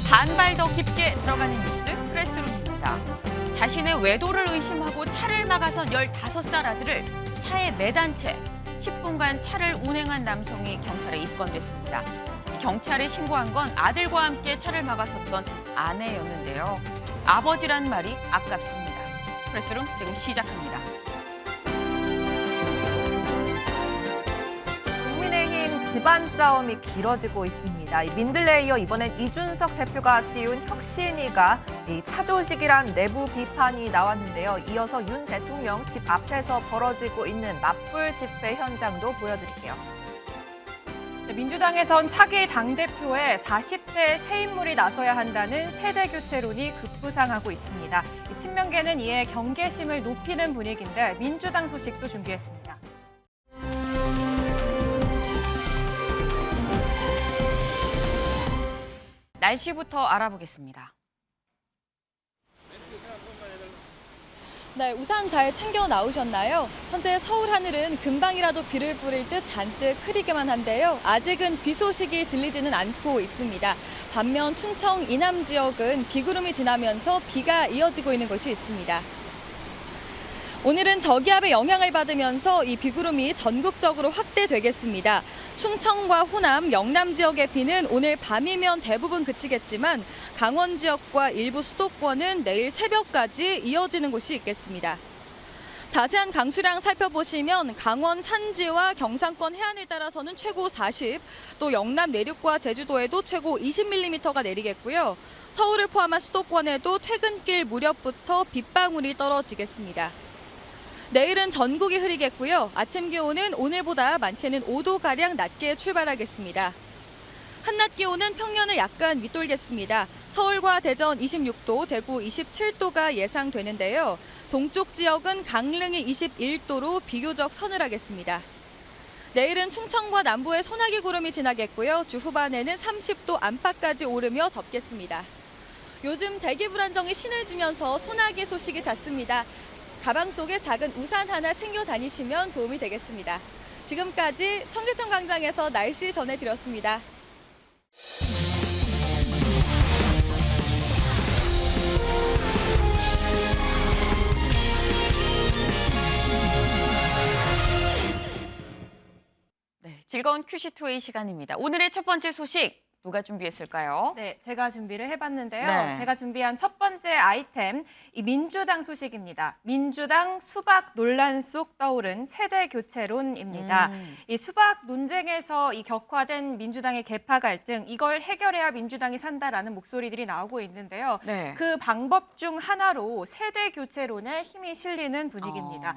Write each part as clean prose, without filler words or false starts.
반발 더 깊게 들어가는 뉴스 프레스룸입니다. 자신의 외도를 의심하고 차를 막아선 15살 아들을 차에 매단 채 10분간 차를 운행한 남성이 경찰에 입건됐습니다. 경찰에 신고한 건 아들과 함께 차를 막아섰던 아내였는데요. 아버지란 말이 아깝습니다. 프레스룸 지금 시작합니다. 국민의힘 집안 싸움이 길어지고 있습니다. 민들레에 이어 이번엔 이준석 대표가 띄운 혁신위가 사조직이란 내부 비판이 나왔는데요. 이어서 윤 대통령 집 앞에서 벌어지고 있는 맞불 집회 현장도 보여드릴게요. 민주당에선 차기 당대표에 40대 새 인물이 나서야 한다는 세대 교체론이 급부상하고 있습니다. 친명계는 이에 경계심을 높이는 분위기인데 민주당 소식도 준비했습니다. 날씨부터 알아보겠습니다. 네, 우산 잘 챙겨 나오셨나요? 현재 서울 하늘은 금방이라도 비를 뿌릴 듯 잔뜩 흐리기만 한데요. 아직은 비 소식이 들리지는 않고 있습니다. 반면 충청 이남 지역은 비구름이 지나면서 비가 이어지고 있는 곳이 있습니다. 오늘은 저기압의 영향을 받으면서 이 비구름이 전국적으로 확대되겠습니다. 충청과 호남, 영남 지역의 비는 오늘 밤이면 대부분 그치겠지만 강원 지역과 일부 수도권은 내일 새벽까지 이어지는 곳이 있겠습니다. 자세한 강수량 살펴보시면 강원 산지와 경상권 해안을 따라서는 최고 40, 또 영남 내륙과 제주도에도 최고 20mm가 내리겠고요. 서울을 포함한 수도권에도 퇴근길 무렵부터 빗방울이 떨어지겠습니다. 내일은 전국이 흐리겠고요. 아침 기온은 오늘보다 많게는 5도가량 낮게 출발하겠습니다. 한낮 기온은 평년을 약간 윗돌겠습니다. 서울과 대전 26도, 대구 27도가 예상되는데요. 동쪽 지역은 강릉이 21도로 비교적 서늘하겠습니다. 내일은 충청과 남부에 소나기 구름이 지나겠고요. 주 후반에는 30도 안팎까지 오르며 덥겠습니다. 요즘 대기 불안정이 심해지면서 소나기 소식이 잦습니다. 가방 속에 작은 우산 하나 챙겨 다니시면 도움이 되겠습니다. 지금까지 청계천 광장에서 날씨 전해드렸습니다. 네, 즐거운 큐시투웨이 시간입니다. 오늘의 첫 번째 소식 누가 준비했을까요? 네, 제가 준비를 해봤는데요. 네. 제가 준비한 첫 번째 아이템, 이 민주당 소식입니다. 민주당 수박 논란 속 떠오른 세대 교체론입니다. 이 수박 논쟁에서 이 격화된 민주당의 계파 갈등, 이걸 해결해야 민주당이 산다라는 목소리들이 나오고 있는데요. 네. 그 방법 중 하나로 세대 교체론에 힘이 실리는 분위기입니다.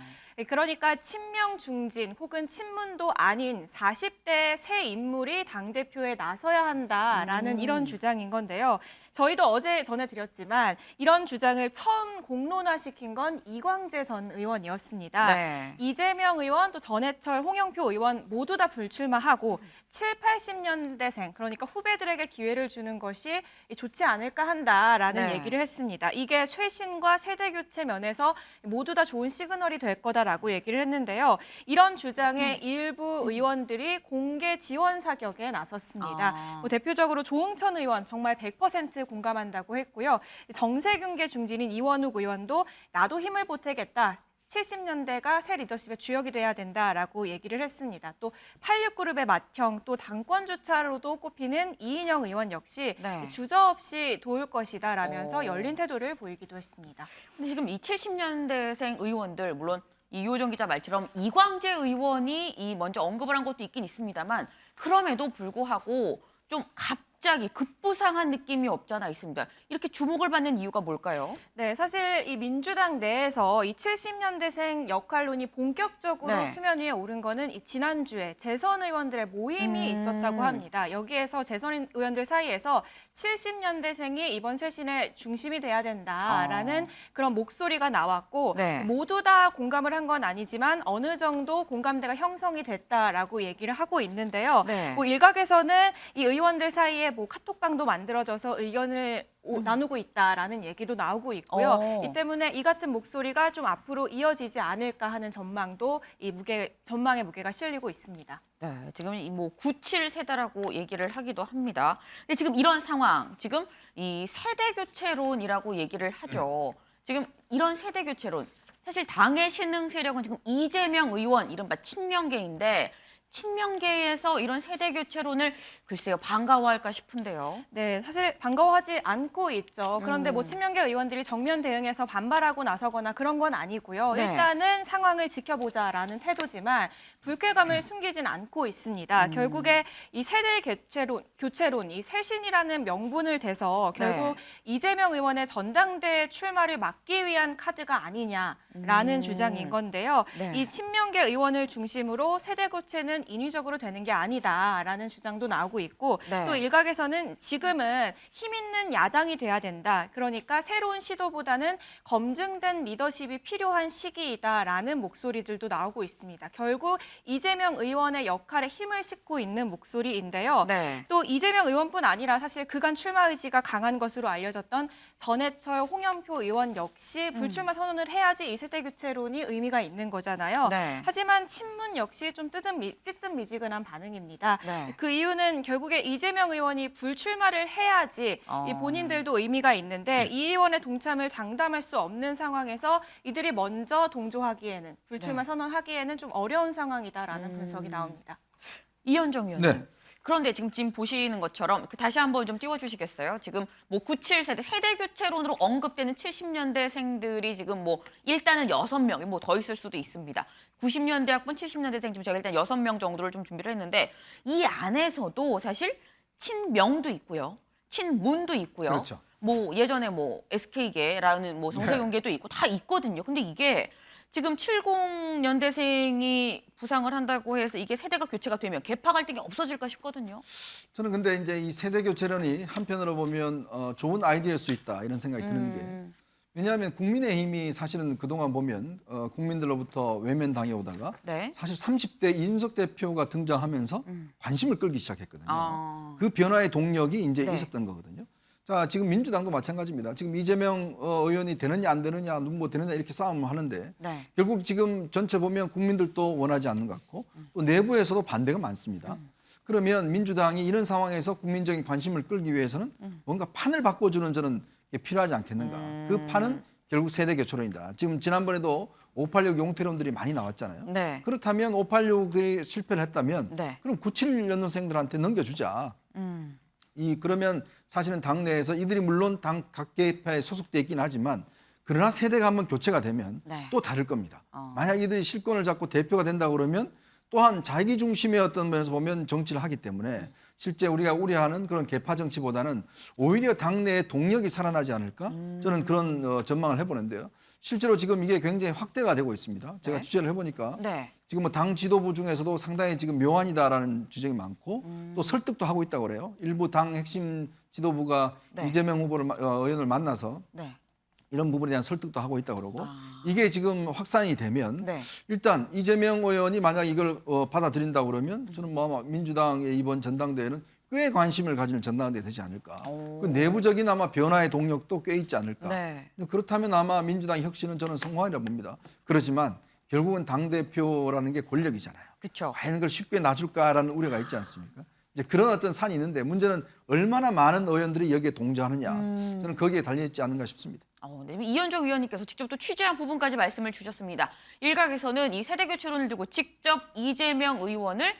그러니까 친명 중진 혹은 친문도 아닌 40대 새 인물이 당대표에 나서야 한다라는 이런 주장인 건데요. 저희도 어제 전해드렸지만 이런 주장을 처음 공론화시킨 건 이광재 전 의원이었습니다. 네. 이재명 의원, 또 전해철, 홍영표 의원 모두 다 불출마하고 7, 80년대생, 그러니까 후배들에게 기회를 주는 것이 좋지 않을까 한다라는 네. 얘기를 했습니다. 이게 쇄신과 세대교체 면에서 모두 다 좋은 시그널이 될 거다라고 얘기를 했는데요. 이런 주장에 일부 의원들이 공개 지원 사격에 나섰습니다. 뭐 대표적으로 조응천 의원 정말 100% 공감한다고 했고요. 정세균계 중진인 이원욱 의원도 나도 힘을 보태겠다. 70년대가 새 리더십의 주역이 돼야 된다라고 얘기를 했습니다. 또 86그룹의 맏형, 또 당권주차로도 꼽히는 이인영 의원 역시 네. 주저없이 도울 것이다라면서 열린 태도를 보이기도 했습니다. 근데 지금 이 70년대생 의원들, 물론 이효정 기자 말처럼 이광재 의원이 이 먼저 언급을 한 것도 있긴 있습니다만 그럼에도 불구하고 좀 갑자기 급부상한 느낌이 없잖아 있습니다. 이렇게 주목을 받는 이유가 뭘까요? 네, 사실 이 민주당 내에서 이 70년대생 역할론이 본격적으로 네. 수면 위에 오른 거는 이 지난주에 재선 의원들의 모임이 있었다고 합니다. 여기에서 재선 의원들 사이에서 70년대생이 이번 쇄신의 중심이 돼야 된다라는 그런 목소리가 나왔고 네. 모두 다 공감을 한 건 아니지만 어느 정도 공감대가 형성이 됐다라고 얘기를 하고 있는데요. 네. 뭐 일각에서는 이 의원들 사이에 뭐 카톡방도 만들어져서 의견을 나누고 있다라는 얘기도 나오고 있고요. 이 때문에 이 같은 목소리가 좀 앞으로 이어지지 않을까 하는 전망도 전망의 무게가 실리고 있습니다. 네, 지금 뭐 97세대라고 얘기를 하기도 합니다. 근데 지금 이런 상황, 지금 이 세대 교체론이라고 얘기를 하죠. 지금 이런 세대 교체론, 사실 당의 신흥 세력은 지금 이재명 의원, 이른바 친명계인데 친명계에서 이런 세대 교체론을 글쎄요 반가워할까 싶은데요. 네, 사실 반가워하지 않고 있죠. 그런데 뭐 친명계 의원들이 정면 대응해서 반발하고 나서거나 그런 건 아니고요. 네. 일단은 상황을 지켜보자라는 태도지만 불쾌감을 숨기진 않고 있습니다. 결국에 이 세대 교체론, 이 쇄신이라는 명분을 대서 결국 이재명 의원의 전당대회 출마를 막기 위한 카드가 아니냐라는 주장인 건데요. 네. 이 친명계 의원을 중심으로 세대 교체는 인위적으로 되는 게 아니다라는 주장도 나오고 있고 네. 또 일각에서는 지금은 힘 있는 야당이 돼야 된다. 그러니까 새로운 시도보다는 검증된 리더십이 필요한 시기이다라는 목소리들도 나오고 있습니다. 결국 이재명 의원의 역할에 힘을 싣고 있는 목소리인데요. 네. 또 이재명 의원뿐 아니라 사실 그간 출마 의지가 강한 것으로 알려졌던 전해철, 홍영표 의원 역시 불출마 선언을 해야지 이 세대 교체론이 의미가 있는 거잖아요. 네. 하지만 친문 역시 좀 뜨뜻미지근한 반응입니다. 네. 그 이유는 결국에 이재명 의원이 불출마를 해야지 이 본인들도 의미가 있는데 이 의원의 동참을 장담할 수 없는 상황에서 이들이 먼저 동조하기에는 불출마 선언하기에는 좀 어려운 상황이다라는 분석이 나옵니다. 이현정 의원님. 네. 그런데 지금 보시는 것처럼 다시 한번 좀 띄워주시겠어요? 지금 뭐 97세대 세대 교체론으로 언급되는 70년대생들이 지금 뭐 일단은 6명, 뭐 더 있을 수도 있습니다. 90년대 학번, 70년대생 지금 제가 일단 6명 정도를 좀 준비를 했는데 이 안에서도 사실 친명도 있고요, 친문도 있고요. 그렇죠. 뭐 예전에 뭐 SK계라는 뭐 정세균계도 있고 다 있거든요. 근데 이게 지금 70년대생이 부상을 한다고 해서 이게 세대가 교체가 되면 계파 갈등이 없어질까 싶거든요. 저는 근데 이제 이 세대 교체론이 한편으로 보면 좋은 아이디어일 수 있다 이런 생각이 드는 게 왜냐하면 국민의힘이 사실은 그동안 보면 국민들로부터 외면당해 오다가 네. 사실 30대 이준석 대표가 등장하면서 관심을 끌기 시작했거든요. 아. 그 변화의 동력이 이제 네. 있었던 거거든요. 자, 지금 민주당도 마찬가지입니다. 지금 이재명 의원이 되느냐 안 되느냐, 누구 되느냐 이렇게 싸움을 하는데 네. 결국 지금 전체 보면 국민들도 원하지 않는 것 같고 또 내부에서도 반대가 많습니다. 그러면 민주당이 이런 상황에서 국민적인 관심을 끌기 위해서는 뭔가 판을 바꿔주는 저는 게 필요하지 않겠는가. 그 판은 결국 세대 교체론이다. 지금 지난번에도 586 용태론들이 많이 나왔잖아요. 네. 그렇다면 586들이 실패를 했다면 네. 그럼 97년생들한테 넘겨주자. 그러면 사실은 당내에서 이들이 물론 당 각 계파에 소속돼 있긴 하지만 그러나 세대가 한번 교체가 되면 네. 또 다를 겁니다. 만약 이들이 실권을 잡고 대표가 된다 그러면 또한 자기 중심의 어떤 면에서 보면 정치를 하기 때문에 실제 우리가 우려하는 그런 계파 정치보다는 오히려 당내의 동력이 살아나지 않을까? 저는 그런 전망을 해보는데요. 실제로 지금 이게 굉장히 확대가 되고 있습니다. 제가 네. 취재를 해보니까 네. 지금 뭐 당 지도부 중에서도 상당히 지금 묘안이다라는 주장이 많고 또 설득도 하고 있다고 그래요. 일부 당 핵심 지도부가 네. 이재명 의원을 만나서 네. 이런 부분에 대한 설득도 하고 있다고 그러고 이게 지금 확산이 되면 네. 일단 이재명 의원이 만약 이걸 받아들인다고 그러면 저는 뭐 아마 민주당의 이번 전당대회는 꽤 관심을 가지는 전당대회 되지 않을까. 그 내부적인 아마 변화의 동력도 꽤 있지 않을까. 네. 그렇다면 아마 민주당의 혁신은 저는 성공하리라 봅니다. 그렇지만 결국은 당대표라는 게 권력이잖아요. 그렇죠. 과연 그걸 쉽게 놔줄까라는 우려가 있지 않습니까? 이제 그런 어떤 산이 있는데 문제는 얼마나 많은 의원들이 여기에 동조하느냐. 저는 거기에 달려있지 않는가 싶습니다. 네. 이현정 의원님께서 직접 또 취재한 부분까지 말씀을 주셨습니다. 일각에서는 이 세대 교체론을 들고 직접 이재명 의원의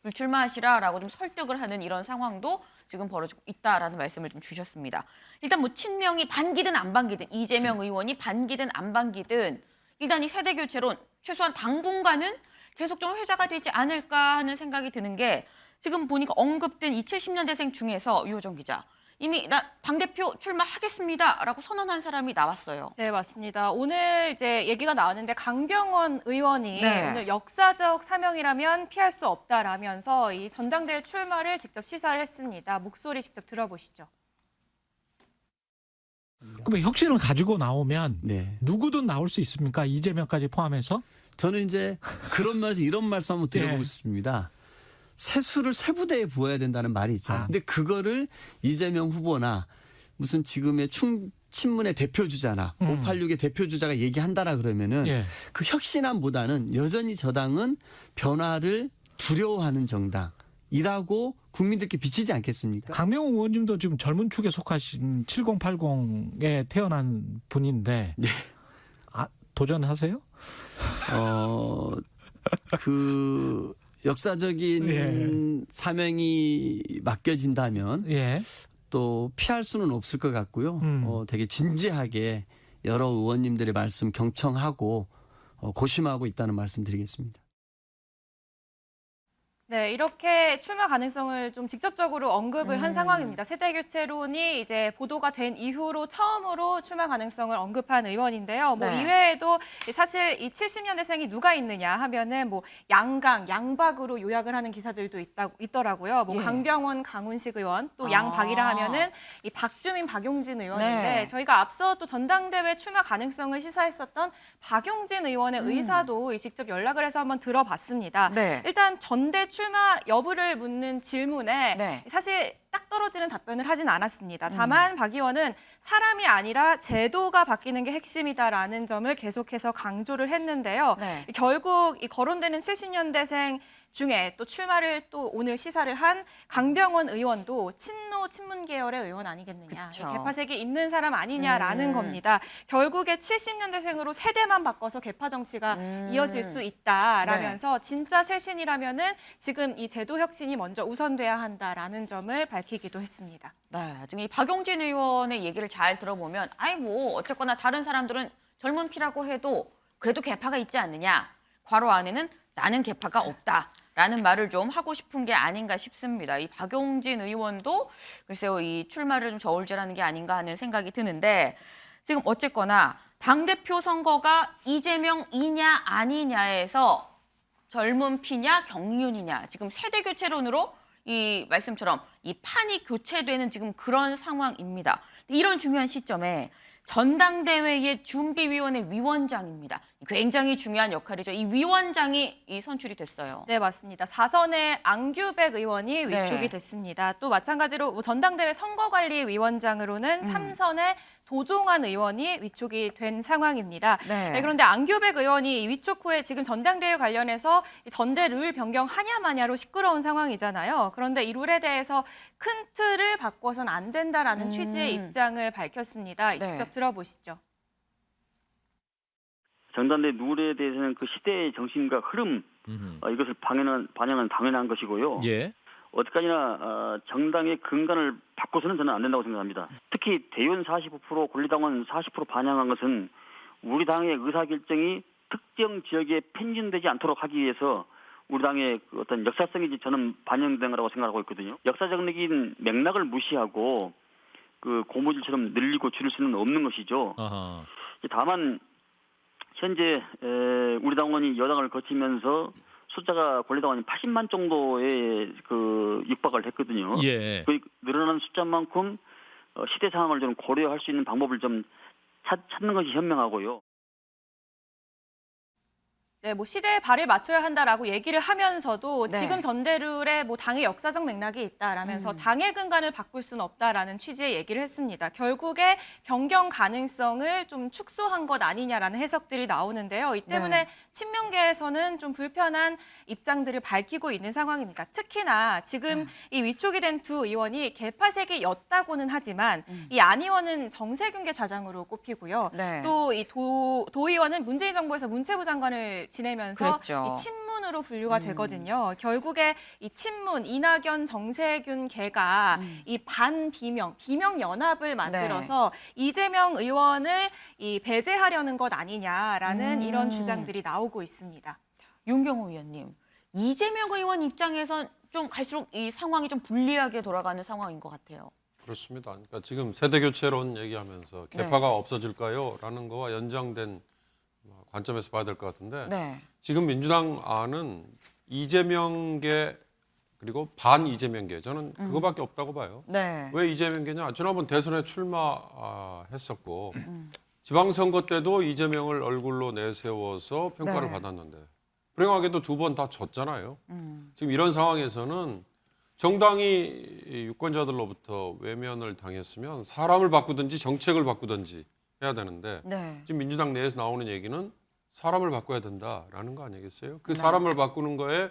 불출마하시라라고 좀 설득을 하는 이런 상황도 지금 벌어지고 있다라는 말씀을 좀 주셨습니다. 일단 뭐 친명이 반기든 안 반기든 이재명 의원이 반기든 안 반기든 일단 이 세대 교체론 최소한 당분간은 계속 좀 회자가 되지 않을까 하는 생각이 드는 게 지금 보니까 언급된 이 70년대생 중에서 유호정 기자 이미 나 당대표 출마하겠습니다라고 선언한 사람이 나왔어요. 네, 맞습니다. 오늘 이제 얘기가 나왔는데 강병원 의원이 네. 오늘 역사적 사명이라면 피할 수 없다라면서 이 전당대회 출마를 직접 시사를 했습니다. 목소리 직접 들어보시죠. 그러면 혁신을 가지고 나오면 네. 누구든 나올 수 있습니까? 이재명까지 포함해서? 저는 이제 그런 말씀, 이런 말씀 한번 드려보고 예. 싶습니다. 세수를 세 부대에 부어야 된다는 말이 있잖아요. 근데 그거를 이재명 후보나 무슨 지금의 친문의 대표주자나 586의 대표주자가 얘기한다라 그러면은 예. 그 혁신안보다는 여전히 저당은 변화를 두려워하는 정당이라고 국민들께 비치지 않겠습니까? 강명호 의원님도 지금 젊은 축에 속하신 7080에 태어난 분인데 네. 도전하세요? 그 역사적인 예. 사명이 맡겨진다면 예. 또 피할 수는 없을 것 같고요. 되게 진지하게 여러 의원님들의 말씀 경청하고 고심하고 있다는 말씀 드리겠습니다. 네, 이렇게 출마 가능성을 좀 직접적으로 언급을 한 상황입니다. 세대교체론이 이제 보도가 된 이후로 처음으로 출마 가능성을 언급한 의원인데요. 뭐 네. 이외에도 사실 이 70년대생이 누가 있느냐 하면은 뭐 양강, 양박으로 요약을 하는 기사들도 있더라고요. 뭐 예. 강병원, 강훈식 의원, 또 아. 양박이라 하면은 이 박주민, 박용진 의원인데 네. 저희가 앞서 또 전당대회 출마 가능성을 시사했었던 박용진 의원의 의사도 직접 연락을 해서 한번 들어봤습니다. 네. 일단 전대 출마 여부를 묻는 질문에 네. 사실 딱 떨어지는 답변을 하진 않았습니다. 다만 박 의원은 사람이 아니라 제도가 바뀌는 게 핵심이다라는 점을 계속해서 강조를 했는데요. 네. 결국 이 거론되는 70년대생 중에 또 출마를 또 오늘 시사를 한 강병원 의원도 친문 계열의 의원 아니겠느냐. 그쵸. 개파색이 있는 사람 아니냐라는 겁니다. 결국에 70년대생으로 세대만 바꿔서 개파 정치가 이어질 수 있다라면서 진짜 쇄신이라면은 지금 이 제도 혁신이 먼저 우선돼야 한다라는 점을 밝히기도 했습니다. 네, 지금 이 박용진 의원의 얘기를 잘 들어보면 아이 뭐 어쨌거나 다른 사람들은 젊은 피라고 해도 그래도 개파가 있지 않느냐. 괄호 안에는 나는 개파가 없다라는 말을 좀 하고 싶은 게 아닌가 싶습니다. 이 박용진 의원도 글쎄요, 이 출마를 좀 저울질하는 게 아닌가 하는 생각이 드는데 지금 어쨌거나 당대표 선거가 이재명이냐 아니냐에서 젊은 피냐 경륜이냐 지금 세대 교체론으로 이 말씀처럼 이 판이 교체되는 지금 그런 상황입니다. 이런 중요한 시점에 전당대회의 준비위원회 위원장입니다. 굉장히 중요한 역할이죠. 이 위원장이 이 선출이 됐어요. 네, 맞습니다. 4선의 안규백 의원이 위촉이 네. 됐습니다. 또 마찬가지로 뭐 전당대회 선거관리위원장으로는 3선의 도종환 의원이 위촉이 된 상황입니다. 네. 네, 그런데 안규백 의원이 위촉 후에 지금 전당대회 관련해서 전대 룰 변경하냐 마냐로 시끄러운 상황이잖아요. 그런데 이 룰에 대해서 큰 틀을 바꿔선 안 된다라는 취지의 입장을 밝혔습니다. 네. 직접 들어보시죠. 전당대 룰에 대해서는 그 시대의 정신과 흐름 이것을 반영은 당연한 것이고요. 예. 어디까지나 정당의 근간을 바꿔서는 저는 안 된다고 생각합니다. 특히 대의원 45%, 권리당원 40% 반영한 것은 우리 당의 의사결정이 특정 지역에 편중되지 않도록 하기 위해서 우리 당의 그 어떤 역사성이 저는 반영된 거라고 생각하고 있거든요. 역사적인 맥락을 무시하고 그 고무줄처럼 늘리고 줄일 수는 없는 것이죠. 아하. 다만 현재 우리 당원이 여당을 거치면서 숫자가 권리당원이 80만 정도에 그 육박을 했거든요. 예. 그 늘어나는 숫자만큼 시대 상황을 좀 고려할 수 있는 방법을 좀 찾는 것이 현명하고요. 네, 뭐 시대에 발을 맞춰야 한다라고 얘기를 하면서도 네. 지금 전대룰에 뭐 당의 역사적 맥락이 있다라면서 당의 근간을 바꿀 수는 없다라는 취지의 얘기를 했습니다. 결국에 변경 가능성을 좀 축소한 것 아니냐라는 해석들이 나오는데요. 이 때문에 네. 친명계에서는 좀 불편한 입장들을 밝히고 있는 상황입니다. 특히나 지금 이 위촉이 된 두 의원이 개파색이였다고는 하지만 이 안 의원은 정세균계 좌장으로 꼽히고요. 네. 또 이 도 의원은 문재인 정부에서 문체부 장관을 지내면서 그랬죠. 이 친문으로 분류가 되거든요. 결국에 이 친문 이낙연 정세균 계가 이 반비명 연합을 만들어서 이재명 의원을 이 배제하려는 것 아니냐라는 이런 주장들이 나오고 있습니다. 윤경호 의원님, 이재명 의원 입장에선 좀 갈수록 이 상황이 좀 불리하게 돌아가는 상황인 것 같아요. 그렇습니다. 그러니까 지금 세대교체론 얘기하면서 개파가 없어질까요? 라는 거와 연장된 관점에서 봐야 될 것 같은데 네. 지금 민주당 안은 이재명계 그리고 반 이재명계 저는 그거밖에 없다고 봐요. 네. 왜 이재명계냐? 지난번 대선에 출마했었고 지방선거 때도 이재명을 얼굴로 내세워서 평가를 네. 받았는데 불행하게도 2번 다 졌잖아요. 지금 이런 상황에서는 정당이 유권자들로부터 외면을 당했으면 사람을 바꾸든지 정책을 바꾸든지 해야 되는데 네. 지금 민주당 내에서 나오는 얘기는 사람을 바꿔야 된다라는 거 아니겠어요? 그 네. 사람을 바꾸는 거에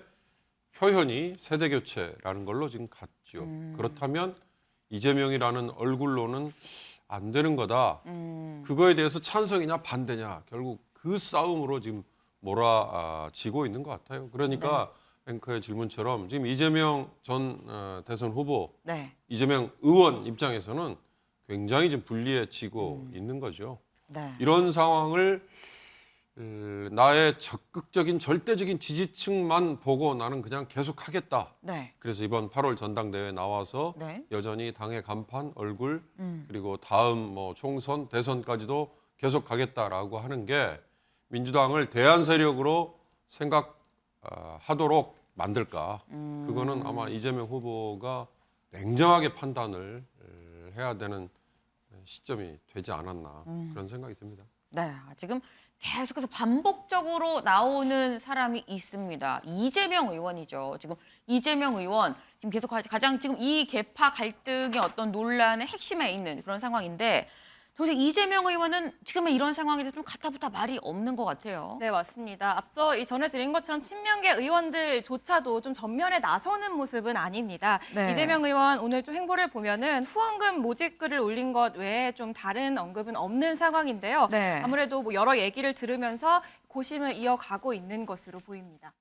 표현이 세대 교체라는 걸로 지금 갔죠. 그렇다면 이재명이라는 얼굴로는 안 되는 거다. 그거에 대해서 찬성이냐 반대냐 결국 그 싸움으로 지금 몰아지고 있는 것 같아요. 그러니까 앵커의 질문처럼 지금 이재명 전 대선 후보, 네. 이재명 의원 입장에서는 굉장히 좀 불리해지고 있는 거죠. 네. 이런 상황을 나의 적극적인 절대적인 지지층만 보고 나는 그냥 계속하겠다. 네. 그래서 이번 8월 전당대회에 나와서 네. 여전히 당의 간판, 얼굴 그리고 다음 뭐 총선, 대선까지도 계속 가겠다라고 하는 게 민주당을 대안 세력으로 생각하도록 만들까? 그거는 아마 이재명 후보가 냉정하게 판단을 해야 되는 시점이 되지 않았나 그런 생각이 듭니다. 네, 지금 계속해서 반복적으로 나오는 사람이 있습니다. 이재명 의원이죠. 지금 이재명 의원 지금 계속 가장 지금 이 계파 갈등의 어떤 논란의 핵심에 있는 그런 상황인데 도대체 이재명 의원은 지금의 이런 상황에서 좀 가타부타 말이 없는 것 같아요. 네, 맞습니다. 앞서 이 전에 드린 것처럼 친명계 의원들조차도 좀 전면에 나서는 모습은 아닙니다. 네. 이재명 의원 오늘 좀 행보를 보면은 후원금 모집 글을 올린 것 외에 좀 다른 언급은 없는 상황인데요. 네. 아무래도 뭐 여러 얘기를 들으면서 고심을 이어가고 있는 것으로 보입니다.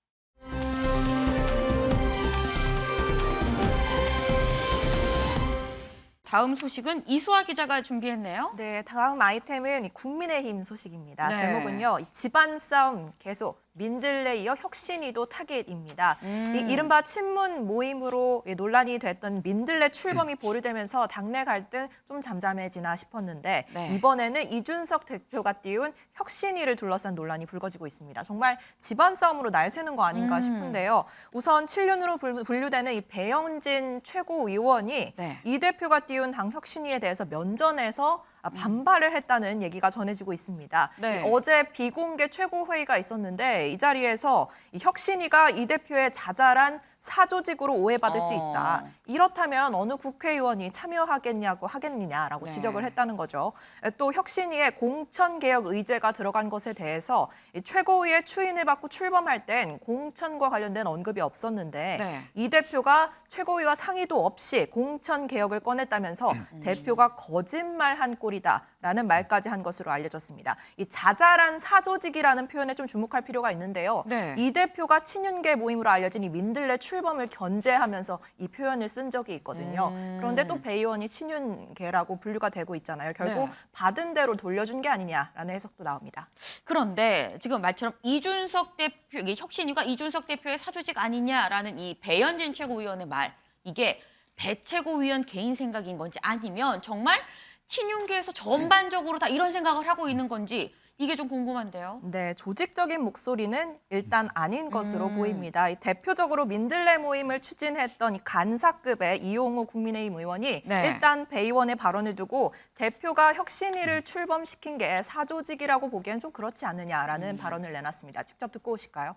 다음 소식은 이수아 기자가 준비했네요. 네, 다음 아이템은 이 국민의힘 소식입니다. 네. 제목은요, 이 집안 싸움 계속 민들레 이어 혁신위도 타겟입니다. 이 이른바 친문 모임으로 논란이 됐던 민들레 출범이 보류되면서 당내 갈등 좀 잠잠해지나 싶었는데 네. 이번에는 이준석 대표가 띄운 혁신위를 둘러싼 논란이 불거지고 있습니다. 정말 집안 싸움으로 날새는 거 아닌가 싶은데요. 우선 7년으로 분류되는 이 배영진 최고위원이 네. 이 대표가 띄운 당 혁신위에 대해서 면전에서 반발을 했다는 얘기가 전해지고 있습니다. 네. 어제 비공개 최고회의가 있었는데 이 자리에서 이 혁신위가 이 대표의 자잘한 사조직으로 오해받을 수 있다. 이렇다면 어느 국회의원이 하겠느냐라고 네. 지적을 했다는 거죠. 또 혁신위에 공천개혁 의제가 들어간 것에 대해서 이 최고위의 추인을 받고 출범할 땐 공천과 관련된 언급이 없었는데 네. 이 대표가 최고위와 상의도 없이 공천개혁을 꺼냈다면서 대표가 거짓말한 꼴이다라는 말까지 한 것으로 알려졌습니다. 이 자잘한 사조직이라는 표현에 좀 주목할 필요가 있는데요. 네. 이 대표가 친윤계 모임으로 알려진 이 민들레 출범을 견제하면서 이 표현을 쓴 적이 있거든요. 그런데 또 배 의원이 친윤계라고 분류가 되고 있잖아요. 결국 네. 받은 대로 돌려준 게 아니냐라는 해석도 나옵니다. 그런데 지금 말처럼 이준석 대표, 이게 혁신위가 이준석 대표의 사조직 아니냐라는 이 배현진 최고위원의 말, 이게 배 최고위원 개인 생각인 건지 아니면 정말 친윤계에서 전반적으로 다 이런 생각을 하고 있는 건지 이게 좀 궁금한데요. 네, 조직적인 목소리는 일단 아닌 것으로 보입니다. 이 대표적으로 민들레 모임을 추진했던 이 간사급의 이용우 국민의힘 의원이 네. 일단 배 의원의 발언을 두고 대표가 혁신위를 출범시킨 게 사조직이라고 보기엔 좀 그렇지 않느냐라는 발언을 내놨습니다. 직접 듣고 오실까요?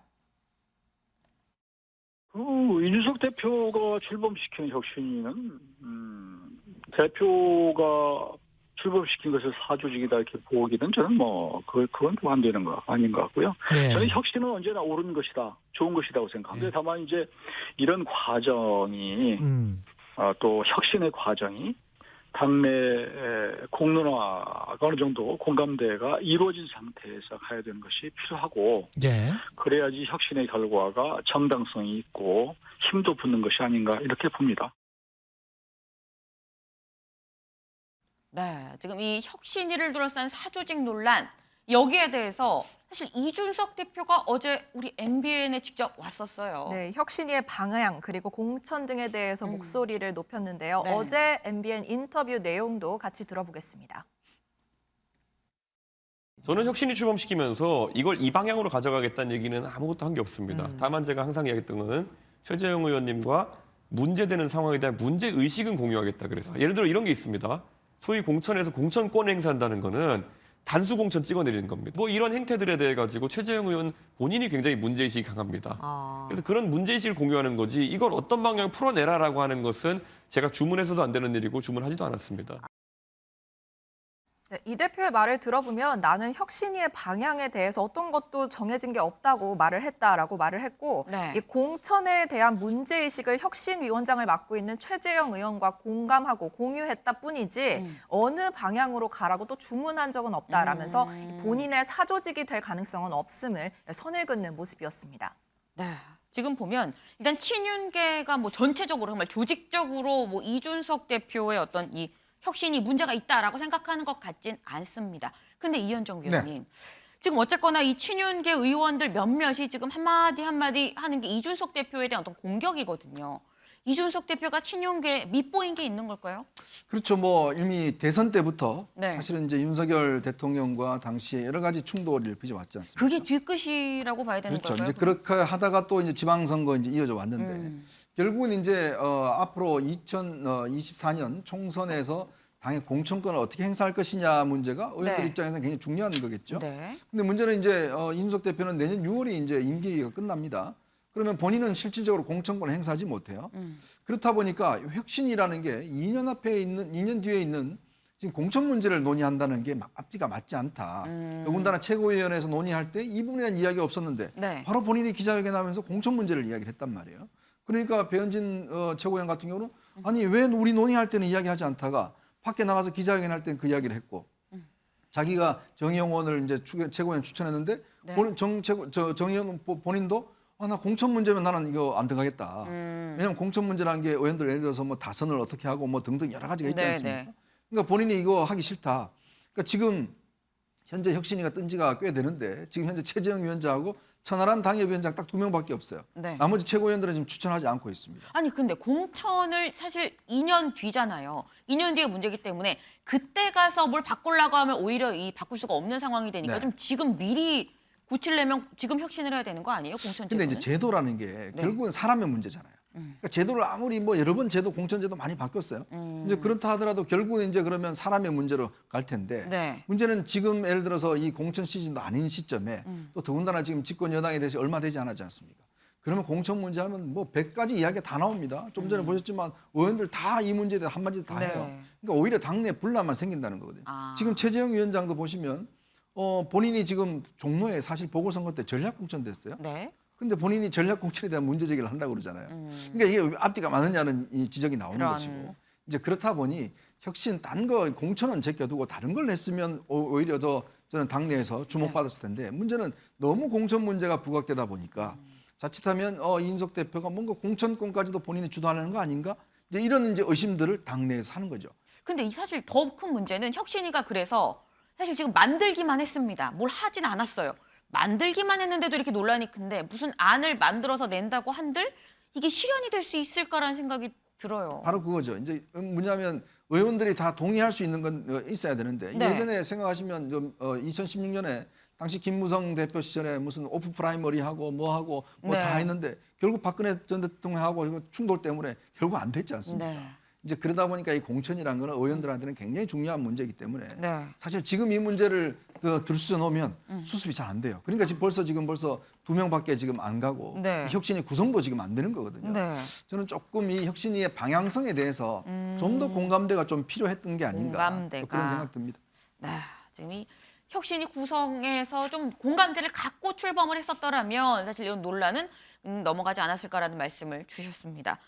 이준석 대표가 출범시킨 혁신위는 대표가 출범시킨 것을 사조직이다 이렇게 보기는 저는 그건 좀 안 되는 거 아닌 것 같고요. 네. 저는 혁신은 언제나 옳은 것이다, 좋은 것이라고 생각합니다. 다만 이제 이런 과정이 또 혁신의 과정이 당내 공론화가 어느 정도 공감대가 이루어진 상태에서 가야 되는 것이 필요하고 예. 그래야지 혁신의 결과가 정당성이 있고 힘도 붙는 것이 아닌가 이렇게 봅니다. 네, 지금 이 혁신위를 둘러싼 사조직 논란 여기에 대해서 사실 이준석 대표가 어제 우리 MBN에 직접 왔었어요. 네, 혁신위의 방향 그리고 공천 등에 대해서 목소리를 높였는데요. 네. 어제 MBN 인터뷰 내용도 같이 들어보겠습니다. 저는 혁신이 출범시키면서 이걸 이 방향으로 가져가겠다는 얘기는 아무것도 한 게 없습니다. 다만 제가 항상 이야기했던 거는 최재형 의원님과 문제되는 상황에 대한 문제의식은 공유하겠다 그래서 예를 들어 이런 게 있습니다. 소위 공천에서 공천권 행사한다는 거는 단수 공천 찍어내리는 겁니다. 뭐 이런 행태들에 대해 가지고 최재형 의원 본인이 굉장히 문제의식이 강합니다. 그래서 그런 문제의식을 공유하는 거지 이걸 어떤 방향 풀어내라라고 하는 것은 제가 주문해서도 안 되는 일이고 주문하지도 않았습니다. 네, 이 대표의 말을 들어보면 나는 혁신위의 방향에 대해서 어떤 것도 정해진 게 없다고 말을 했다라고 말을 했고 네. 이 공천에 대한 문제의식을 혁신위원장을 맡고 있는 최재형 의원과 공감하고 공유했다 뿐이지 어느 방향으로 가라고 또 주문한 적은 없다라면서 본인의 사조직이 될 가능성은 없음을 선을 긋는 모습이었습니다. 네. 지금 보면 일단 친윤계가 뭐 전체적으로 정말 조직적으로 뭐 이준석 대표의 어떤 이 혁신이 문제가 있다라고 생각하는 것 같진 않습니다. 근데 이현정 위원님, 지금 어쨌거나 이 친윤계 의원들 몇몇이 지금 한마디 하는 게 이준석 대표에 대한 어떤 공격이거든요. 이준석 대표가 친윤계에 밑보인 게 있는 걸까요? 그렇죠. 뭐 이미 대선 때부터 네. 사실은 이제 윤석열 대통령과 당시에 여러 가지 충돌을 빚어왔지 않습니까? 그게 뒤끝이라고 봐야 되는 그렇죠. 걸까요? 이제 그렇게 하다가 또 이제 지방선거 이제 이어져 왔는데 결국은 이제 앞으로 2024년 총선에서 당의 공천권을 어떻게 행사할 것이냐 문제가 의원들 네. 입장에서는 굉장히 중요한 거겠죠. 네. 근데 문제는 이제 이준석 대표는 내년 6월이 이제 임기가 끝납니다. 그러면 본인은 실질적으로 공천권을 행사하지 못해요. 그렇다 보니까 혁신이라는 게 2년 뒤에 있는 지금 공천 문제를 논의한다는 게 앞뒤가 맞지 않다. 더군다나 최고위원회에서 논의할 때 이 부분에 대한 이야기가 없었는데 네. 바로 본인이 기자회견하면서 공천 문제를 이야기를 했단 말이에요. 그러니까 배현진 최고위원 같은 경우는 아니 왜 우리 논의할 때는 이야기하지 않다가 밖에 나가서 기자회견할 때는 그 이야기를 했고 자기가 정의용 의원을 이제 최고위원 추천했는데 네. 정의용 본인도 나 공천 문제면 나는 이거 안 들어가겠다. 왜냐하면 공천 문제라는 게 의원들 예를 들어서 뭐 다선을 어떻게 하고 뭐 등등 여러 가지가 있지 네, 않습니까? 네. 그러니까 본인이 이거 하기 싫다. 그러니까 지금 현재 혁신위가 뜬 지가 꽤 되는데 지금 현재 최재형 위원장하고 천하람 당협위원장 딱 2명밖에 없어요. 네. 나머지 최고위원들은 지금 추천하지 않고 있습니다. 아니 근데 공천을 사실 2년 뒤잖아요. 2년 뒤에 문제이기 때문에 그때 가서 뭘 바꾸려고 하면 오히려 이 바꿀 수가 없는 상황이 되니까 네. 좀 지금 미리 고치려면 지금 혁신을 해야 되는 거 아니에요? 공천 제도는? 근데 이제 제도라는 게 네. 결국은 사람의 문제잖아요. 그러니까 제도를 아무리 뭐 여러 번 공천 제도 많이 바뀌었어요. 이제 그렇다 하더라도 결국은 이제 그러면 사람의 문제로 갈 텐데 네. 문제는 지금 예를 들어서 이 공천 시즌도 아닌 시점에 또 더군다나 지금 집권 여당에 대해서 얼마 되지 않았지 않습니까? 그러면 공천 문제 하면 뭐 100가지 이야기가 다 나옵니다. 좀 전에 보셨지만 의원들 다 이 문제에 대해 한마디 다 네. 해요. 그러니까 오히려 당내 분란만 생긴다는 거거든요. 지금 최재형 위원장도 보시면 본인이 지금 종로에 사실 보궐선거 때 전략 공천됐어요. 네. 근데 본인이 전략 공천에 대한 문제 제기를 한다고 그러잖아요. 그러니까 이게 앞뒤가 맞느냐는 이 지적이 나오는 그런. 것이고 이제 그렇다 보니 혁신 딴 거 공천은 제껴두고 다른 걸 냈으면 오히려 저는 당내에서 주목받았을 텐데 문제는 너무 공천 문제가 부각되다 보니까 자칫하면 이준석 대표가 뭔가 공천권까지도 본인이 주도하려는 거 아닌가? 이제 이런 이제 의심들을 당내에서 하는 거죠. 근데 이 사실 더 큰 문제는 혁신위가 그래서 사실 지금 만들기만 했습니다. 뭘 하진 않았어요. 만들기만 했는데도 이렇게 논란이 큰데 무슨 안을 만들어서 낸다고 한들 이게 실현이 될 수 있을까라는 생각이 들어요. 바로 그거죠. 이제 뭐냐면 의원들이 다 동의할 수 있는 건 있어야 되는데 네. 예전에 생각하시면 좀 2016년에 당시 김무성 대표 시절에 무슨 오프 프라이머리 하고 뭐 하고 뭐 다 네. 했는데 결국 박근혜 전 대통령하고 이거 충돌 때문에 결국 안 됐지 않습니까? 네. 이제 그러다 보니까 이 공천이라는 거는 의원들한테는 굉장히 중요한 문제이기 때문에 네. 사실 지금 이 문제를 들쑤져 놓으면 수습이 잘 안 돼요. 그러니까 지금 벌써 2명밖에 지금 안 가고 네. 혁신이 구성도 지금 안 되는 거거든요. 네. 저는 조금 이 혁신위의 방향성에 대해서 좀 더 공감대가 좀 필요했던 게 아닌가 공감대가. 또 그런 생각 듭니다. 네, 지금 이 혁신이 구성에서 좀 공감대를 갖고 출범을 했었더라면 사실 이런 논란은 넘어가지 않았을까라는 말씀을 주셨습니다.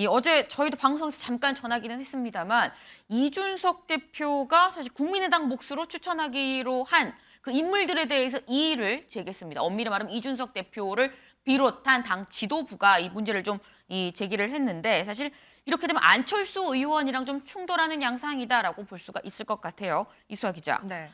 어제 저희도 방송에서 잠깐 전하기는 했습니다만 이준석 대표가 사실 국민의당 몫으로 추천하기로 한 그 인물들에 대해서 이의를 제기했습니다. 엄밀히 말하면 이준석 대표를 비롯한 당 지도부가 이 문제를 좀 제기를 했는데 사실 이렇게 되면 안철수 의원이랑 좀 충돌하는 양상이다라고 볼 수가 있을 것 같아요. 이수아 기자. 네.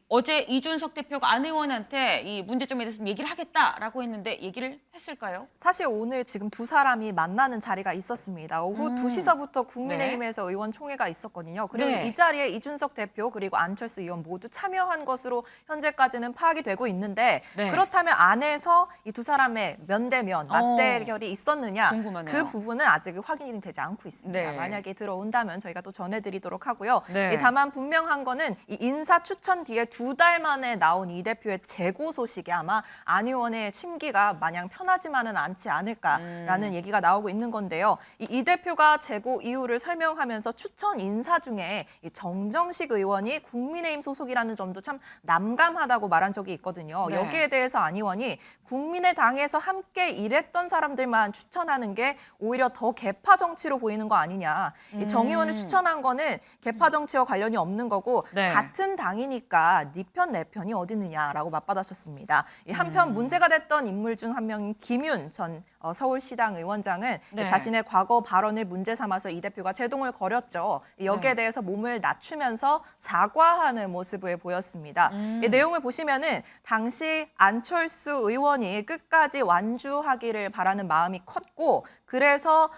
어제 이준석 대표가 안 의원한테 이 문제점에 대해서 좀 얘기를 하겠다라고 했는데 얘기를 했을까요? 사실 오늘 지금 두 사람이 만나는 자리가 있었습니다. 오후 2시서부터 국민의힘에서 의원총회가 있었거든요. 그리고 네. 이 자리에 이준석 대표 그리고 안철수 의원 모두 참여한 것으로 현재까지는 파악이 되고 있는데 네. 그렇다면 안에서 이 두 사람의 면대면 맞대결이 있었느냐 궁금하네요. 그 부분은 아직 확인이 되지 않고 않고 있습니다. 네. 만약에 들어온다면 저희가 또 전해드리도록 하고요. 네. 다만 분명한 거는 이 인사 추천 뒤에 2달 만에 나온 이 대표의 재고 소식이 아마 안 의원의 심기가 마냥 편하지만은 않지 않을까라는 얘기가 나오고 있는 건데요. 이 대표가 재고 이유를 설명하면서 추천 인사 중에 이 정정식 의원이 국민의힘 소속이라는 점도 참 난감하다고 말한 적이 있거든요. 네. 여기에 대해서 안 의원이 국민의당에서 함께 일했던 사람들만 추천하는 게 오히려 더 개파 정치로 보이는 거 아니냐. 이 정 의원을 추천한 거는 개파 정치와 관련이 없는 거고 네. 같은 당이니까 네 편 내 편이 어디 있느냐라고 맞받아쳤습니다. 한편 문제가 됐던 인물 중 한 명인 김윤 전 서울시당 의원장은 네. 자신의 과거 발언을 문제 삼아서 이 대표가 제동을 걸었죠. 여기에 네. 대해서 몸을 낮추면서 사과하는 모습을 보였습니다. 이 내용을 보시면은 당시 안철수 의원이 끝까지 완주하기를 바라는 마음이 컸고 그래서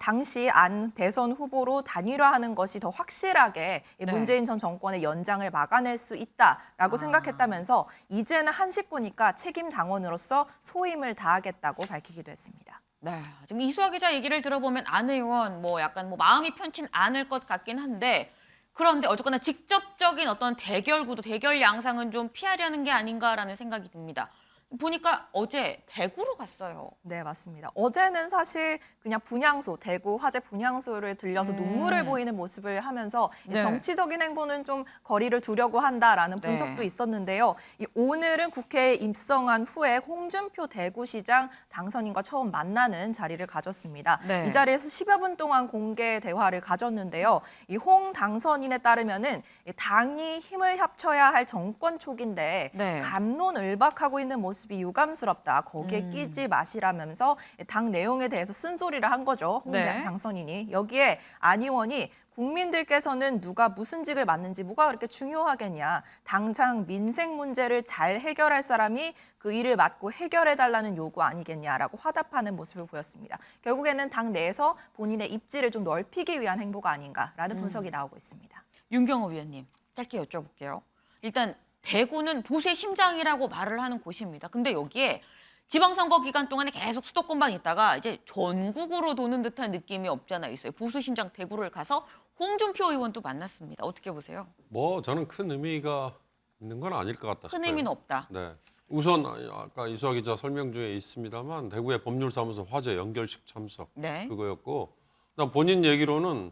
당시 안 대선 후보로 단일화하는 것이 더 확실하게 네. 문재인 전 정권의 연장을 막아낼 수 있다라고 생각했다면서 이제는 한 식구니까 책임 당원으로서 소임을 다하겠다고 밝히기도 했습니다. 네, 지금 이수아 기자 얘기를 들어보면 안 의원 약간 마음이 편치 않을 것 같긴 한데 그런데 어쨌거나 직접적인 어떤 대결 구도, 대결 양상은 좀 피하려는 게 아닌가라는 생각이 듭니다. 보니까 어제 대구로 갔어요. 네, 맞습니다. 어제는 사실 그냥 분향소, 대구 화재 분향소를 들려서 눈물을 보이는 모습을 하면서 네. 정치적인 행보는 좀 거리를 두려고 한다라는 네. 분석도 있었는데요. 오늘은 국회에 입성한 후에 홍준표 대구시장 당선인과 처음 만나는 자리를 가졌습니다. 네. 이 자리에서 10여 분 동안 공개 대화를 가졌는데요. 이 홍 당선인에 따르면은 당이 힘을 합쳐야 할 정권 촉인데 네. 갑론을박하고 있는 모습이 유감스럽다. 거기에 끼지 마시라면서 당 내용에 대해서 쓴소리를 한 거죠. 홍 네. 당선인이. 여기에 안 의원이 국민들께서는 누가 무슨 직을 맡는지 뭐가 그렇게 중요하겠냐. 당장 민생 문제를 잘 해결할 사람이 그 일을 맡고 해결해달라는 요구 아니겠냐라고 화답하는 모습을 보였습니다. 결국에는 당 내에서 본인의 입지를 좀 넓히기 위한 행보가 아닌가라는 분석이 나오고 있습니다. 윤경호 위원님, 짧게 여쭤볼게요. 일단 대구는 보수의 심장이라고 말을 하는 곳입니다. 근데 여기에 지방선거 기간 동안에 계속 수도권만 있다가 이제 전국으로 도는 듯한 느낌이 없잖아 있어요. 보수 심장 대구를 가서 홍준표 의원도 만났습니다. 어떻게 보세요? 저는 큰 의미가 있는 건 아닐 것 같다 큰 싶어요. 의미는 없다. 네. 우선 아까 이수아 기자 설명 중에 있습니다만 대구의 법률사무소 화재 연결식 참석 네. 그거였고 그다음 본인 얘기로는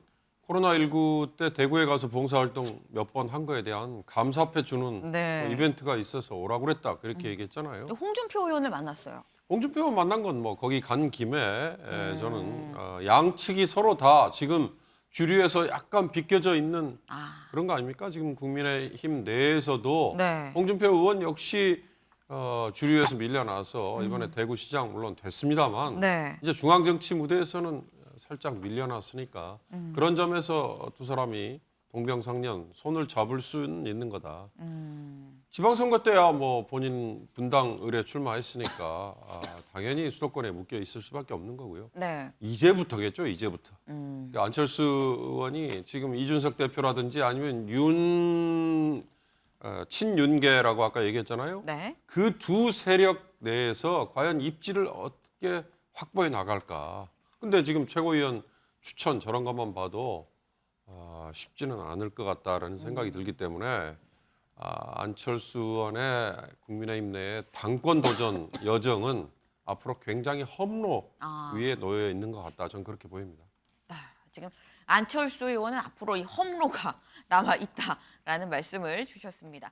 코로나19 때 대구에 가서 봉사활동 몇 번 한 거에 대한 감사패 주는 네. 이벤트가 있어서 오라고 그랬다 그렇게 얘기했잖아요. 홍준표 의원을 만났어요. 홍준표 의원 만난 건 거기 간 김에 저는 양측이 서로 다 지금 주류에서 약간 비껴져 있는 그런 거 아닙니까? 지금 국민의힘 내에서도 네. 홍준표 의원 역시 주류에서 밀려나서 이번에 대구시장 물론 됐습니다만 네. 이제 중앙정치 무대에서는 살짝 밀려났으니까 그런 점에서 두 사람이 동병상련 손을 잡을 수는 있는 거다. 지방선거 때야 본인 분당 의뢰 출마했으니까 당연히 수도권에 묶여 있을 수밖에 없는 거고요. 네. 이제부터겠죠, 이제부터. 그러니까 안철수 의원이 지금 이준석 대표라든지 아니면 친윤계라고 아까 얘기했잖아요. 네. 그 두 세력 내에서 과연 입지를 어떻게 확보해 나갈까. 근데 지금 최고위원 추천 저런 것만 봐도 쉽지는 않을 것 같다라는 생각이 들기 때문에 안철수 의원의 국민의힘 내의 당권 도전 여정은 앞으로 굉장히 험로 위에 놓여 있는 것 같다. 저는 그렇게 보입니다. 지금 안철수 의원은 앞으로 이 험로가 남아 있다라는 말씀을 주셨습니다.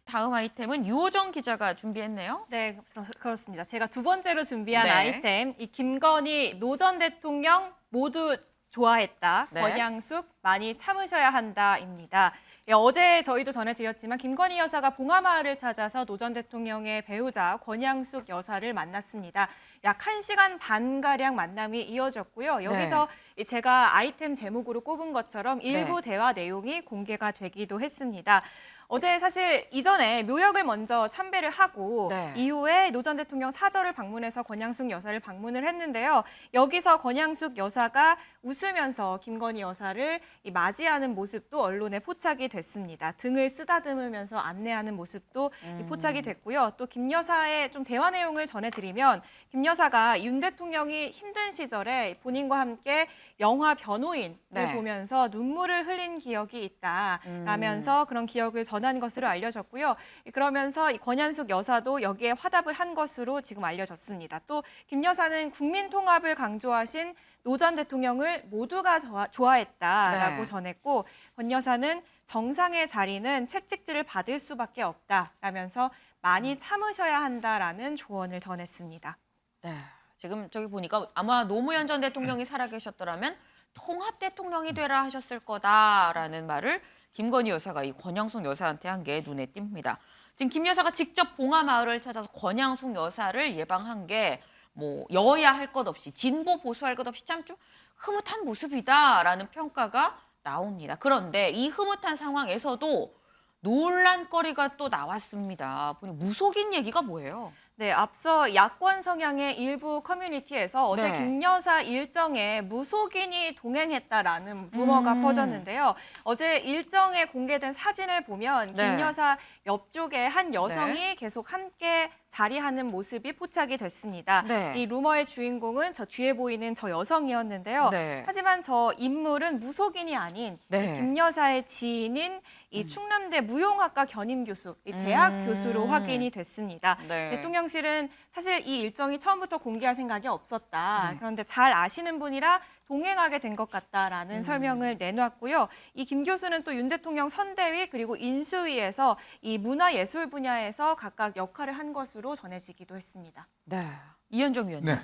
다음 아이템은 유호정 기자가 준비했네요. 네, 그렇습니다. 제가 두 번째로 준비한 네. 아이템, 이 김건희 노 전 대통령 모두 좋아했다. 네. 권양숙 많이 참으셔야 한다입니다. 어제 저희도 전해드렸지만 김건희 여사가 봉하마을을 찾아서 노 전 대통령의 배우자 권양숙 여사를 만났습니다. 약 1시간 반가량 만남이 이어졌고요. 여기서 제가 아이템 제목으로 꼽은 것처럼 일부 대화 내용이 공개가 되기도 했습니다. 어제 사실 이전에 묘역을 먼저 참배를 하고 네. 이후에 노 전 대통령 사저를 방문해서 권양숙 여사를 방문을 했는데요. 여기서 권양숙 여사가 웃으면서 김건희 여사를 맞이하는 모습도 언론에 포착이 됐습니다. 등을 쓰다듬으면서 안내하는 모습도 포착이 됐고요. 또 김 여사의 좀 대화 내용을 전해드리면 김 여사가 윤 대통령이 힘든 시절에 본인과 함께 영화 변호인을 네. 보면서 눈물을 흘린 기억이 있다라면서 그런 기억을 전한 것으로 알려졌고요. 그러면서 이 권양숙 여사도 여기에 화답을 한 것으로 지금 알려졌습니다. 또 김 여사는 국민 통합을 강조하신 노 전 대통령을 모두가 좋아했다라고 네. 전했고 권 여사는 정상의 자리는 채찍질을 받을 수밖에 없다라면서 많이 참으셔야 한다라는 조언을 전했습니다. 네. 지금 저기 보니까 아마 노무현 전 대통령이 살아계셨더라면 통합 대통령이 되라 하셨을 거다라는 말을 김건희 여사가 이 권양숙 여사한테 한 게 눈에 띕니다. 지금 김 여사가 직접 봉하마을을 찾아서 권양숙 여사를 예방한 게 뭐 여야 할 것 없이 진보 보수 할 것 없이 참 좀 흐뭇한 모습이다라는 평가가 나옵니다. 그런데 이 흐뭇한 상황에서도 논란거리가 또 나왔습니다. 보니 무속인 얘기가 뭐예요? 네, 앞서 야권 성향의 일부 커뮤니티에서 어제 네. 김 여사 일정에 무속인이 동행했다라는 루머가 퍼졌는데요. 어제 일정에 공개된 사진을 보면 네. 김 여사 옆쪽에 한 여성이 계속 함께 자리하는 모습이 포착이 됐습니다. 네. 이 루머의 주인공은 저 뒤에 보이는 저 여성이었는데요. 네. 하지만 저 인물은 무속인이 아닌 네. 이 김 여사의 지인인 이 충남대 무용학과 견임 교수, 이 대학 교수로 확인이 됐습니다. 네. 대통령실은 사실 이 일정이 처음부터 공개할 생각이 없었다. 네. 그런데 잘 아시는 분이라 동행하게 된 것 같다라는 설명을 내놨고요. 이 김 교수는 또 윤 대통령 선대위 그리고 인수위에서 이 문화예술 분야에서 각각 역할을 한 것으로 전해지기도 했습니다. 네. 이현정 위원님. 네.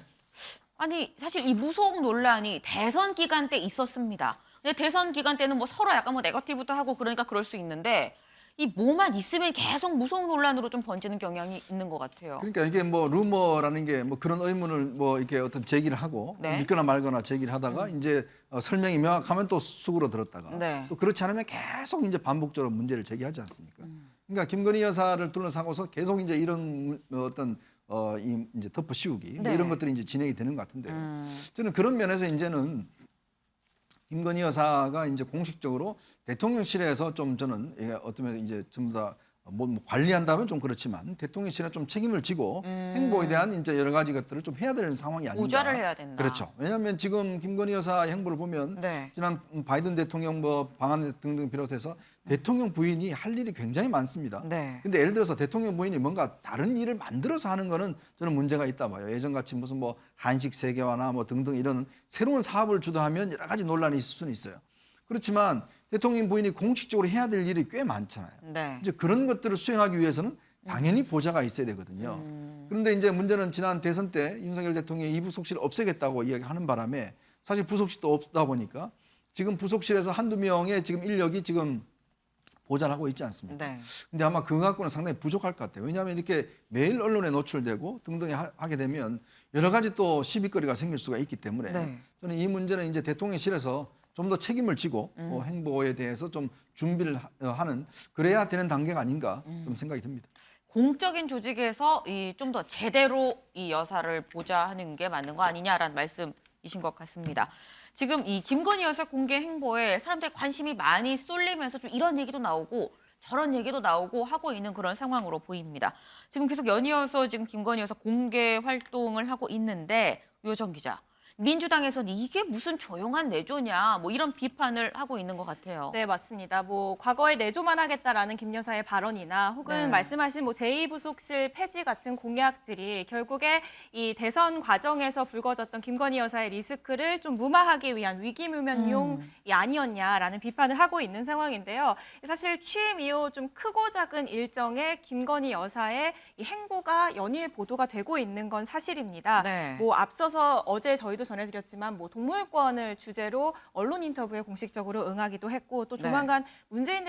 아니 사실 이 무속 논란이 대선 기간 때 있었습니다. 근데 대선 기간 때는 뭐 서로 약간 뭐 네거티브도 하고 그러니까 그럴 수 있는데 이 뭐만 있으면 계속 무속 논란으로 좀 번지는 경향이 있는 것 같아요. 그러니까 이게 뭐 루머라는 게 뭐 그런 의문을 뭐 이렇게 어떤 제기를 하고 네. 믿거나 말거나 제기를 하다가 이제 설명이 명확하면 또 쑥으로 들었다가 네. 또 그렇지 않으면 계속 이제 반복적으로 문제를 제기하지 않습니까? 그러니까 김건희 여사를 둘러싸고서 계속 이제 이런 어떤 이 이제 덮어 씌우기 뭐 네. 이런 것들이 이제 진행이 되는 것 같은데요. 저는 그런 면에서 이제는 김건희 여사가 이제 공식적으로 대통령실에서 좀 저는 이게 어쩌면 이제 전부 다 뭐 관리한다면 좀 그렇지만 대통령실에 좀 책임을 지고 행보에 대한 이제 여러 가지 것들을 좀 해야 되는 상황이 아닌가. 보좌를 해야 된다. 그렇죠. 왜냐하면 지금 김건희 여사의 행보를 보면 네. 지난 바이든 대통령 뭐 방한 등등 비롯해서 대통령 부인이 할 일이 굉장히 많습니다. 네. 근데 예를 들어서 대통령 부인이 뭔가 다른 일을 만들어서 하는 거는 저는 문제가 있다 봐요. 예전같이 무슨 뭐 한식 세계화나 뭐 등등 이런 새로운 사업을 주도하면 여러 가지 논란이 있을 수는 있어요. 그렇지만 대통령 부인이 공식적으로 해야 될 일이 꽤 많잖아요. 네. 이제 그런 것들을 수행하기 위해서는 당연히 보좌가 있어야 되거든요. 그런데 이제 문제는 지난 대선 때 윤석열 대통령이 이 부속실을 없애겠다고 이야기하는 바람에 사실 부속실도 없다 보니까 지금 부속실에서 한두 명의 지금 인력이 지금 보좌를 하고 있지 않습니까? 네. 근데 아마 그거 갖고는 상당히 부족할 것 같아요. 왜냐하면 이렇게 매일 언론에 노출되고 등등 하게 되면 여러 가지 또 시비거리가 생길 수가 있기 때문에 네. 저는 이 문제는 이제 대통령실에서 좀 더 책임을 지고 행보에 대해서 좀 준비를 하는 그래야 되는 단계가 아닌가 좀 생각이 듭니다. 공적인 조직에서 이 좀 더 제대로 이 여사를 보좌하는 게 맞는 거 아니냐라는 말씀이신 것 같습니다. 지금 이 김건희 여사 공개 행보에 사람들의 관심이 많이 쏠리면서 좀 이런 얘기도 나오고 저런 얘기도 나오고 하고 있는 그런 상황으로 보입니다. 지금 계속 연이어서 지금 김건희 여사 공개 활동을 하고 있는데 요정 기자. 민주당에서는 이게 무슨 조용한 내조냐 뭐 이런 비판을 하고 있는 것 같아요. 네, 맞습니다. 뭐 과거에 내조만 하겠다라는 김 여사의 발언이나 혹은 네. 말씀하신 뭐 제2부속실 폐지 같은 공약들이 결국에 이 대선 과정에서 불거졌던 김건희 여사의 리스크를 좀 무마하기 위한 위기무면용이 아니었냐라는 비판을 하고 있는 상황인데요. 사실 취임 이후 좀 크고 작은 일정에 김건희 여사의 이 행보가 연일 보도가 되고 있는 건 사실입니다. 네. 뭐 앞서서 어제 저희도 전해드렸지만 뭐 동물권을 주제로 언론 인터뷰에 공식적으로 응하기도 했고 또 조만간 문재인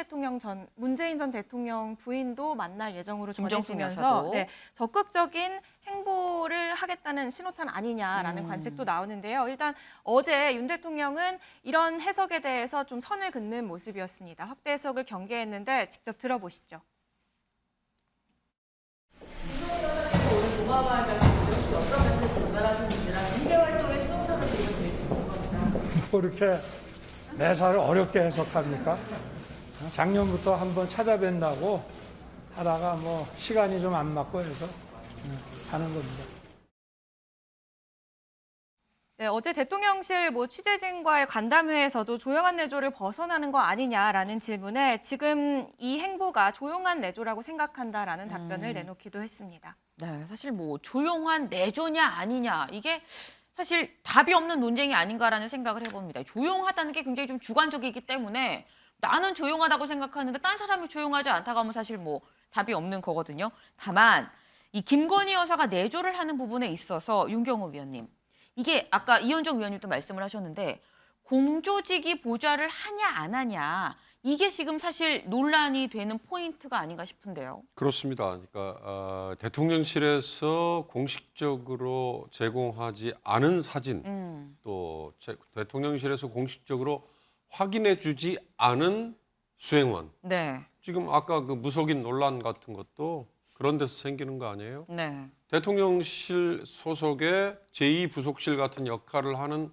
전 대통령 부인도 만날 예정으로 김정숙 전해지면서 여사도. 적극적인 행보를 하겠다는 신호탄 아니냐라는 관측도 나오는데요. 일단 어제 윤 대통령은 이런 해석에 대해서 좀 선을 긋는 모습이었습니다. 확대 해석을 경계했는데 직접 들어보시죠. 뭐 이렇게 매사를 어렵게 해석합니까? 작년부터 한번 찾아뵌다고 하다가 뭐 시간이 좀 안 맞고 해서 가는 겁니다. 네, 어제 대통령실 취재진과의 간담회에서도 조용한 내조를 벗어나는 거 아니냐라는 질문에 지금 이 행보가 조용한 내조라고 생각한다라는 답변을 내놓기도 했습니다. 네, 사실 조용한 내조냐 아니냐 이게 사실 답이 없는 논쟁이 아닌가라는 생각을 해봅니다. 조용하다는 게 굉장히 좀 주관적이기 때문에 나는 조용하다고 생각하는데 딴 사람이 조용하지 않다고 하면 사실 답이 없는 거거든요. 다만 이 김건희 여사가 내조를 하는 부분에 있어서 윤경호 위원님, 이게 아까 이현정 위원님도 말씀을 하셨는데 공조직이 보좌를 하냐 안 하냐 이게 지금 사실 논란이 되는 포인트가 아닌가 싶은데요. 그렇습니다. 그러니까 대통령실에서 공식적으로 제공하지 않은 사진, 또 대통령실에서 공식적으로 확인해주지 않은 수행원. 네. 지금 아까 그 무속인 논란 같은 것도 그런 데서 생기는 거 아니에요? 네. 대통령실 소속의 제2부속실 같은 역할을 하는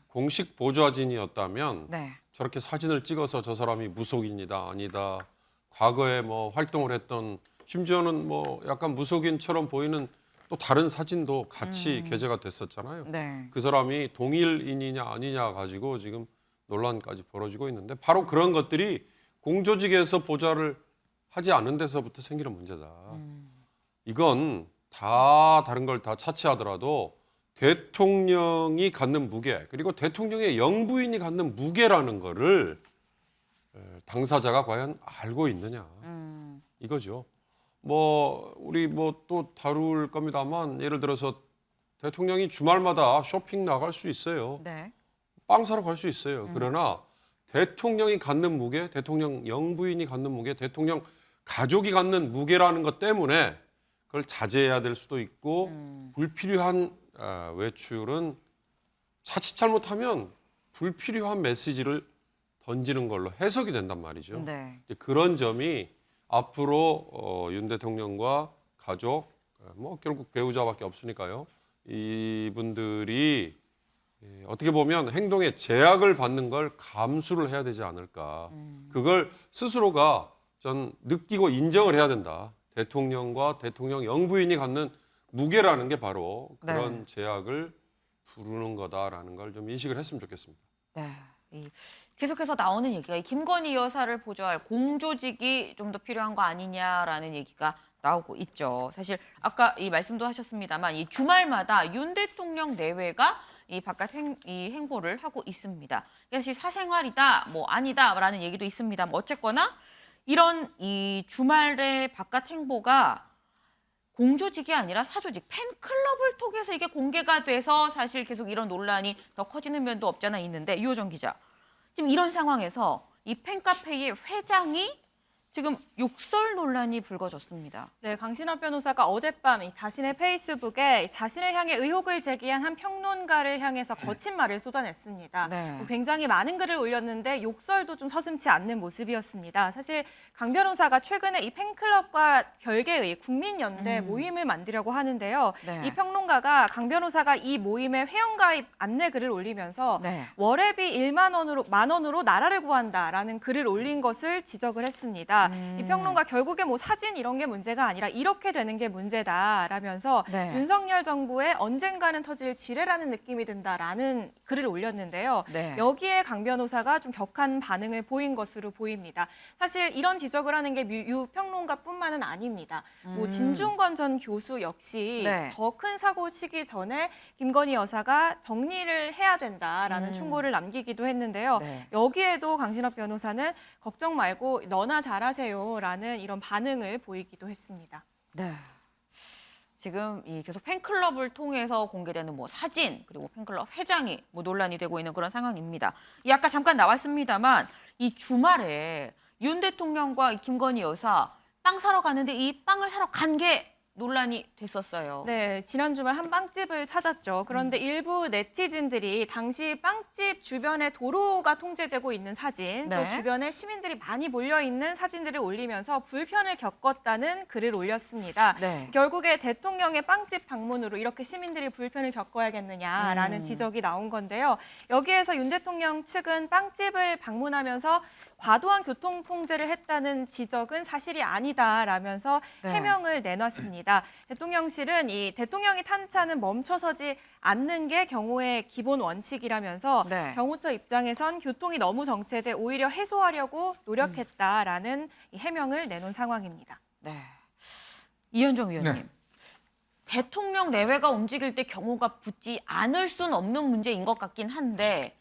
공식 보좌진이었다면 네. 저렇게 사진을 찍어서 저 사람이 무속인이다 아니다, 과거에 활동을 했던, 심지어는 약간 무속인처럼 보이는 또 다른 사진도 같이 게재가 됐었잖아요. 네. 그 사람이 동일인이냐 아니냐 가지고 지금 논란까지 벌어지고 있는데 바로 그런 것들이 공조직에서 보좌를 하지 않은 데서부터 생기는 문제다. 이건 다 다른 걸 다 차치하더라도 대통령이 갖는 무게, 그리고 대통령의 영부인이 갖는 무게라는 거를 당사자가 과연 알고 있느냐, 이거죠. 우리 또 다룰 겁니다만, 예를 들어서 대통령이 주말마다 쇼핑 나갈 수 있어요. 네. 빵 사러 갈 수 있어요. 그러나 대통령이 갖는 무게, 대통령 영부인이 갖는 무게, 대통령 가족이 갖는 무게라는 것 때문에 그걸 자제해야 될 수도 있고, 불필요한 외출은 자칫 잘못하면 불필요한 메시지를 던지는 걸로 해석이 된단 말이죠. 네. 그런 점이 앞으로 윤 대통령과 가족, 결국 배우자밖에 없으니까요. 이분들이 어떻게 보면 행동에 제약을 받는 걸 감수를 해야 되지 않을까. 그걸 스스로가 전 느끼고 인정을 해야 된다. 대통령과 대통령 영부인이 갖는 무게라는 게 바로 그런 제약을 부르는 거다라는 걸 좀 인식을 했으면 좋겠습니다. 네. 계속해서 나오는 얘기가 이 김건희 여사를 보좌할 공조직이 좀 더 필요한 거 아니냐라는 얘기가 나오고 있죠. 사실 아까 이 말씀도 하셨습니다만 이 주말마다 윤 대통령 내외가 이 바깥 행보를 하고 있습니다. 사실 사생활이다, 아니다라는 얘기도 있습니다. 어쨌거나 이런 이 주말의 바깥 행보가 공조직이 아니라 사조직, 팬클럽을 통해서 이게 공개가 돼서 사실 계속 이런 논란이 더 커지는 면도 없잖아 있는데, 유호정 기자, 지금 이런 상황에서 이 팬카페의 회장이 지금 욕설 논란이 불거졌습니다. 네, 강신업 변호사가 어젯밤 자신의 페이스북에 자신을 향해 의혹을 제기한 한 평론가를 향해서 거친 말을 쏟아냈습니다. 네. 굉장히 많은 글을 올렸는데 욕설도 좀 서슴지 않는 모습이었습니다. 사실 강 변호사가 최근에 이 팬클럽과 별개의 국민연대 모임을 만들려고 하는데요. 네. 이 평론가가 강 변호사가 이 모임에 회원가입 안내 글을 올리면서 월회비 1만 원으로 나라를 구한다라는 글을 올린 것을 지적을 했습니다. 이 평론가 결국에 사진 이런 게 문제가 아니라 이렇게 되는 게 문제다라면서 윤석열 정부의 언젠가는 터질 지뢰라는 느낌이 든다라는 글을 올렸는데요. 여기에 강 변호사가 좀 격한 반응을 보인 것으로 보입니다. 사실 이런 지적을 하는 게 유 평론가뿐만은 아닙니다. 진중권 전 교수 역시 더 큰 사고 치기 전에 김건희 여사가 정리를 해야 된다라는 충고를 남기기도 했는데요. 여기에도 강신업 변호사는 걱정 말고 너나 잘하세요라는 이런 반응을 보이기도 했습니다. 네. 지금 계속 팬클럽을 통해서 공개되는 뭐 사진 그리고 팬클럽 회장이 뭐 논란이 되고 있는 그런 상황입니다. 아까 잠깐 나왔습니다만 이 주말에 윤 대통령과 김건희 여사 빵 사러 가는데 이 빵을 사러 간 게 논란이 됐었어요. 네, 지난 주말 한 빵집을 찾았죠. 그런데 일부 네티즌들이 당시 빵집 주변에 도로가 통제되고 있는 사진, 네. 또 주변에 시민들이 많이 몰려 있는 사진들을 올리면서 불편을 겪었다는 글을 올렸습니다. 네. 결국에 대통령의 빵집 방문으로 이렇게 시민들이 불편을 겪어야겠느냐라는 지적이 나온 건데요. 여기에서 윤 대통령 측은 빵집을 방문하면서 과도한 교통 통제를 했다는 지적은 사실이 아니다라면서 네. 해명을 내놨습니다. 대통령실은 이 대통령이 탄 차는 멈춰서지 않는 게 경호의 기본 원칙이라면서 네. 경호처 입장에선 교통이 너무 정체돼 오히려 해소하려고 노력했다라는 이 해명을 내놓은 상황입니다. 네. 이현정 위원님. 네. 대통령 내외가 움직일 때 경호가 붙지 않을 수는 없는 문제인 것 같긴 한데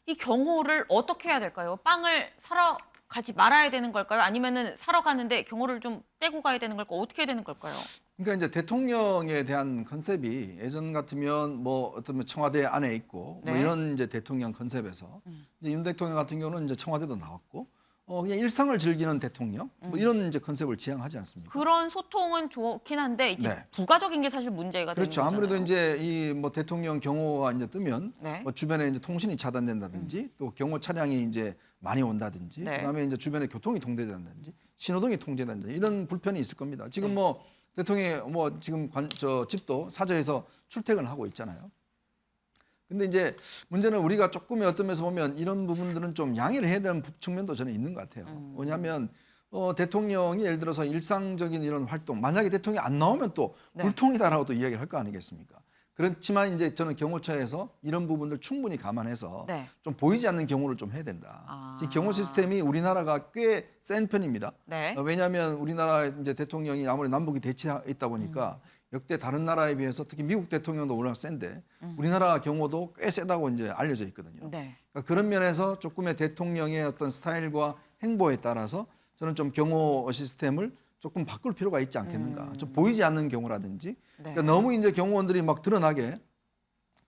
이 경호를 어떻게 해야 될까요? 빵을 사러 가지 말아야 되는 걸까요? 아니면은 사러 가는데 경호를 좀 떼고 가야 되는 걸까요? 어떻게 해야 되는 걸까요? 그러니까 이제 대통령에 대한 컨셉이 예전 같으면 뭐 어떤 청와대 안에 있고 네. 뭐 이런 이제 대통령 컨셉에서 이제 윤 대통령 같은 경우는 이제 청와대도 나왔고 그냥 일상을 즐기는 대통령 뭐 이런 이제 컨셉을 지향하지 않습니까? 그런 소통은 좋긴 한데 이제 네. 부가적인 게 사실 문제가 되는 그렇죠. 거잖아요. 아무래도 이제 이 뭐 대통령 경호가 이제 뜨면 네. 뭐 주변에 이제 통신이 차단된다든지 또 경호 차량이 이제 많이 온다든지 네. 그다음에 이제 주변에 교통이 통제된다든지 신호등이 통제된다든지 이런 불편이 있을 겁니다. 지금 뭐 대통령이 뭐 지금 저 집도 사저에서 출퇴근을 하고 있잖아요. 근데 이제 문제는 우리가 조금의 어떤 면에서 보면 이런 부분들은 좀 양해를 해야 되는 측면도 저는 있는 것 같아요. 왜냐하면 대통령이 예를 들어서 일상적인 이런 활동, 만약에 대통령이 안 나오면 또 네. 불통이다라고 또 이야기를 할 거 아니겠습니까? 그렇지만 이제 저는 경호처에서 이런 부분들 충분히 감안해서 네. 좀 보이지 않는 경호를 좀 해야 된다. 아. 지금 경호 시스템이 우리나라가 꽤 센 편입니다. 네. 왜냐하면 우리나라 이제 대통령이 아무래도 남북이 대치해 있다 보니까 역대 다른 나라에 비해서 특히 미국 대통령도 워낙 센데 우리나라 경호도 꽤 세다고 이제 알려져 있거든요. 네. 그러니까 그런 면에서 조금의 대통령의 어떤 스타일과 행보에 따라서 저는 좀 경호 시스템을 조금 바꿀 필요가 있지 않겠는가. 좀 보이지 않는 경우라든지. 네. 그러니까 너무 이제 경호원들이 막 드러나게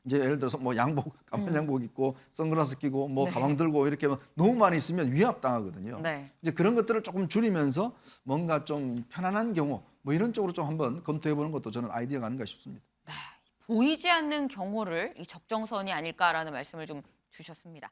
이제 예를 들어서 뭐 양복, 까만 양복 입고 선글라스 끼고 뭐 네. 가방 들고 이렇게 너무 많이 있으면 위압당하거든요. 네. 이제 그런 것들을 조금 줄이면서 뭔가 좀 편안한 경호 뭐 이런 쪽으로 좀 한번 검토해 보는 것도 저는 아이디어가 아닌가 싶습니다. 보이지 않는 경호를 이 적정선이 아닐까라는 말씀을 좀 주셨습니다.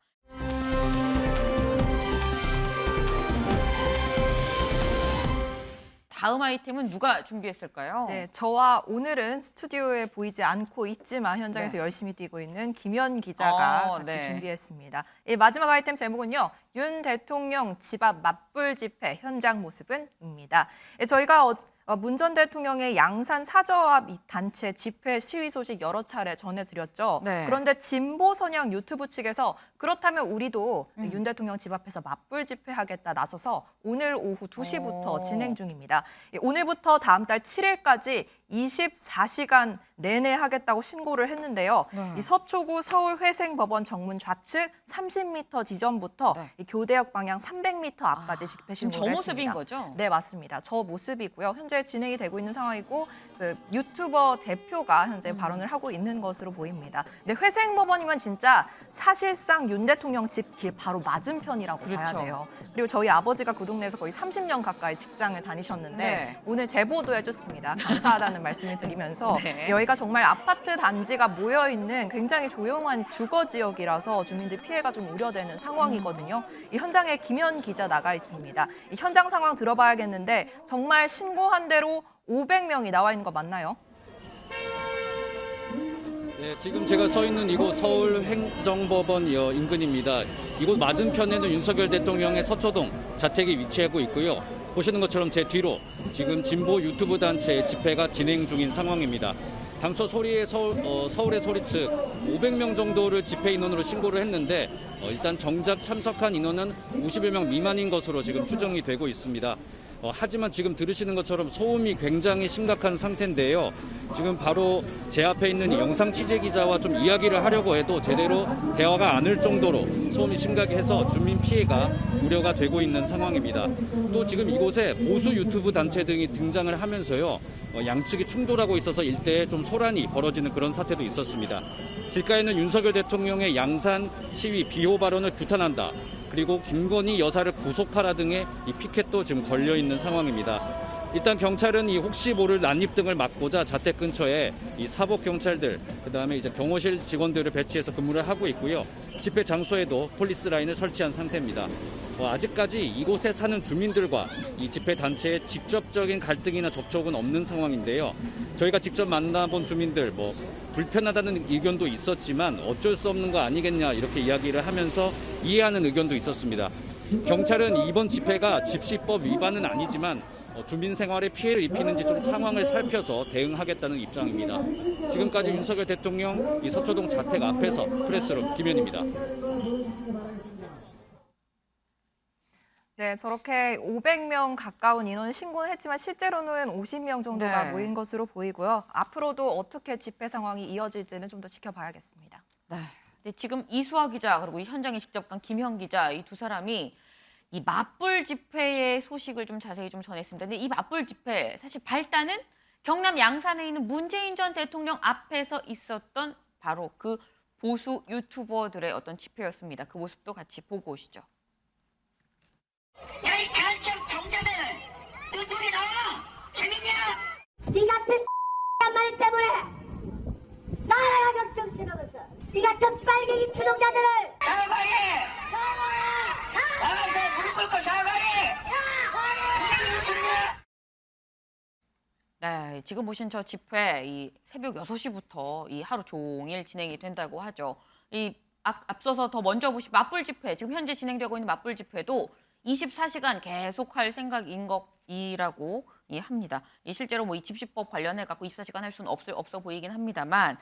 다음 아이템은 누가 준비했을까요? 네, 저와 오늘은 스튜디오에 보이지 않고 있지만 현장에서 네. 열심히 뛰고 있는 김현 기자가 같이 네. 준비했습니다. 이 마지막 아이템 제목은요. 윤 대통령 집 앞 맞불 집회 현장 모습은입니다. 저희가 문 전 대통령의 양산 사저 앞 단체 집회 시위 소식 여러 차례 전해드렸죠. 네. 그런데 진보 선양 유튜브 측에서 그렇다면 우리도 윤 대통령 집 앞에서 맞불 집회하겠다 나서서 오늘 오후 2시부터 진행 중입니다. 오늘부터 다음 달 7일까지 24시간 내내 하겠다고 신고를 했는데요. 이 서초구 서울회생법원 정문 좌측 30m 지점부터 네. 이 교대역 방향 300m 앞까지 집회 지금 신고를 저 모습인 했습니다. 거죠? 네, 맞습니다. 저 모습이고요. 현재 진행이 되고 있는 상황이고 그 유튜버 대표가 현재 발언을 하고 있는 것으로 보입니다. 근데 회생법원이면 진짜 사실상 윤 대통령 집 길 바로 맞은편이라고 봐야 그렇죠. 돼요. 그리고 저희 아버지가 그 동네에서 거의 30년 가까이 직장을 다니셨는데 네. 오늘 제보도 해줬습니다. 감사하다는 말씀을 드리면서 네. 여기가 정말 아파트 단지가 모여있는 굉장히 조용한 주거 지역이라서 주민들 피해가 좀 우려되는 상황이거든요. 이 현장에 김현 기자 나가 있습니다. 이 현장 상황 들어봐야겠는데 정말 신고한 대로 500명이 나와 있는 거 맞나요? 네, 지금 제가 서 있는 이곳 서울행정법원 인근입니다. 이곳 맞은편에는 윤석열 대통령의 서초동 자택이 위치하고 있고요. 보시는 것처럼 제 뒤로 지금 진보 유튜브 단체 집회가 진행 중인 상황입니다. 당초 서울의 소리 측 500명 정도를 집회 인원으로 신고를 했는데 일단 정작 참석한 인원은 50여 명 미만인 것으로 지금 추정이 되고 있습니다. 하지만 지금 들으시는 것처럼 소음이 굉장히 심각한 상태인데요. 지금 바로 제 앞에 있는 이 영상 취재 기자와 좀 이야기를 하려고 해도 제대로 대화가 안 할 정도로 소음이 심각해서 주민 피해가 우려가 되고 있는 상황입니다. 또 지금 이곳에 보수 유튜브 단체 등이 등장을 하면서요. 양측이 충돌하고 있어서 일대에 좀 소란이 벌어지는 그런 사태도 있었습니다. 길가에는 윤석열 대통령의 양산 시위 비호 발언을 규탄한다. 그리고 김건희 여사를 구속하라 등의 이 피켓도 지금 걸려 있는 상황입니다. 일단 경찰은 이 혹시 모를 난입 등을 막고자 자택 근처에 이 사복 경찰들, 그다음에 이제 경호실 직원들을 배치해서 근무를 하고 있고요. 집회 장소에도 폴리스 라인을 설치한 상태입니다. 아직까지 이곳에 사는 주민들과 이 집회 단체의 직접적인 갈등이나 접촉은 없는 상황인데요. 저희가 직접 만나본 주민들 불편하다는 의견도 있었지만 어쩔 수 없는 거 아니겠냐 이렇게 이야기를 하면서 이해하는 의견도 있었습니다. 경찰은 이번 집회가 집시법 위반은 아니지만 주민 생활에 피해를 입히는지 좀 상황을 살펴서 대응하겠다는 입장입니다. 지금까지 윤석열 대통령 이 서초동 자택 앞에서 프레스룸 김현입니다. 네, 저렇게 500명 가까운 인원을 신고는 했지만 실제로는 50명 정도가 네. 모인 것으로 보이고요. 앞으로도 어떻게 집회 상황이 이어질지는 좀 더 지켜봐야겠습니다. 네. 근데 지금 이수아 기자 그리고 이 현장에 직접 간 김현 기자 이 두 사람이 이 맞불 집회의 소식을 좀 자세히 좀 전했습니다. 근데 이 맞불 집회 사실 발단은 경남 양산에 있는 문재인 전 대통령 앞에서 있었던 바로 그 보수 유튜버들의 어떤 집회였습니다. 그 모습도 같이 보고 오시죠. 야, 이 간첩 정자들! 너 노래 나와! 재밌냐? 네 같은 말 때문에 나라가 격정신없어서 네 같은 빨갱이 추종자들을 사과해! 나가서 무릎 꿇고 사과해! 그게 무슨 일이야? 네, 지금 보신 저 집회 이 새벽 6시부터 이 하루 종일 진행이 된다고 하죠. 이 앞서서 더 먼저 보신 맞불 집회, 지금 현재 진행되고 있는 맞불 집회도 24시간 계속할 생각인 것이라고 합니다. 실제로 이 집시법 관련해 갖고 24시간 할 수는 없어 보이긴 합니다만,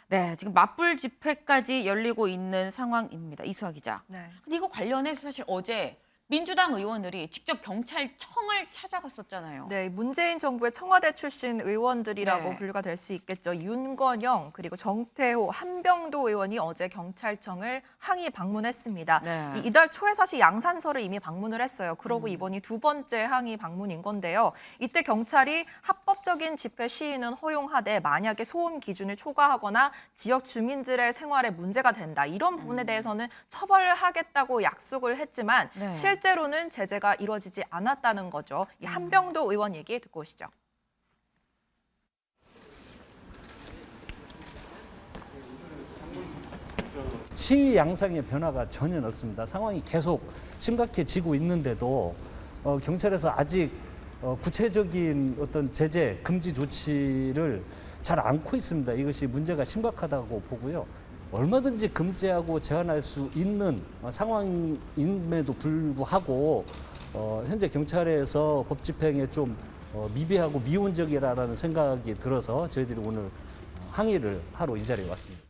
네, 지금 맞불 집회까지 열리고 있는 상황입니다. 이수아 기자. 네. 근데 이거 관련해서 사실 어제 민주당 의원들이 직접 경찰청을 찾아갔었잖아요. 네, 문재인 정부의 청와대 출신 의원들이라고 네. 분류가 될 수 있겠죠. 윤건영 그리고 정태호, 한병도 의원이 어제 경찰청을 항의 방문했습니다. 네. 이달 초에 사실 양산서를 이미 방문을 했어요. 그러고 이번이 두 번째 항의 방문인 건데요. 이때 경찰이 합법적인 집회 시위는 허용하되 만약에 소음 기준을 초과하거나 지역 주민들의 생활에 문제가 된다. 이런 부분에 대해서는 처벌하겠다고 약속을 했지만 네. 실제로는 제재가 이루어지지 않았다는 거죠. 이 한병도 의원 얘기 듣고 오시죠. 시위 양상의 변화가 전혀 없습니다. 상황이 계속 심각해지고 있는데도 경찰에서 아직 구체적인 어떤 제재, 금지 조치를 잘 않고 있습니다. 이것이 문제가 심각하다고 보고요. 얼마든지 금지하고 제한할 수 있는 상황임에도 불구하고 현재 경찰에서 법 집행에 좀 미비하고 미온적이라는 생각이 들어서 저희들이 오늘 항의를 하러 이 자리에 왔습니다.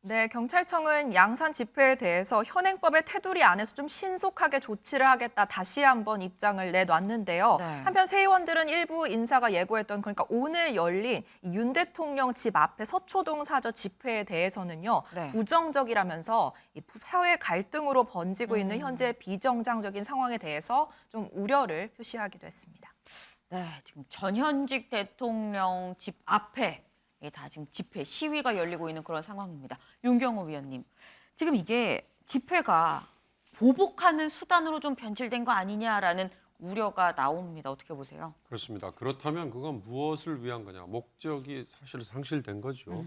네, 경찰청은 양산 집회에 대해서 현행법의 테두리 안에서 좀 신속하게 조치를 하겠다 다시 한번 입장을 내놨는데요. 네. 한편 새 의원들은 일부 인사가 예고했던 그러니까 오늘 열린 윤 대통령 집 앞에 서초동 사저 집회에 대해서는요. 네. 부정적이라면서 이 사회 갈등으로 번지고 있는 현재 비정상적인 상황에 대해서 좀 우려를 표시하기도 했습니다. 네, 지금 전현직 대통령 집 앞에 다 지금 집회, 시위가 열리고 있는 그런 상황입니다. 윤경호 위원님, 지금 이게 집회가 보복하는 수단으로 좀 변질된 거 아니냐라는 우려가 나옵니다. 어떻게 보세요? 그렇습니다. 그렇다면 그건 무엇을 위한 거냐? 목적이 사실 상실된 거죠.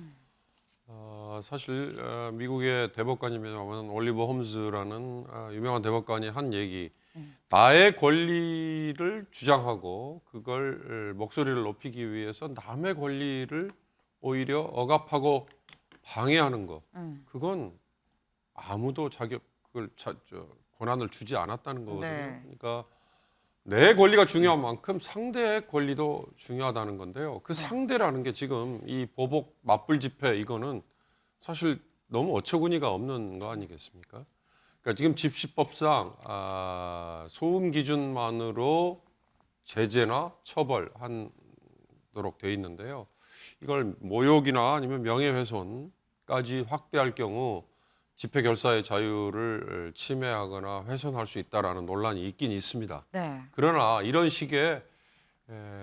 사실 미국의 대법관이면 올리버 홈즈라는 유명한 대법관이 한 얘기, 나의 권리를 주장하고 그걸 목소리를 높이기 위해서 남의 권리를 오히려 억압하고 방해하는 거, 그건 아무도 그걸 권한을 주지 않았다는 거거든요. 네. 그러니까 내 권리가 중요한 만큼 상대의 권리도 중요하다는 건데요. 그 상대라는 게 지금 이 보복 맞불 집회 이거는 사실 너무 어처구니가 없는 거 아니겠습니까? 그러니까 지금 집시법상 소음 기준만으로 제재나 처벌하도록 돼 있는데요. 이걸 모욕이나 아니면 명예훼손까지 확대할 경우 집회 결사의 자유를 침해하거나 훼손할 수 있다라는 논란이 있긴 있습니다. 네. 그러나 이런 식의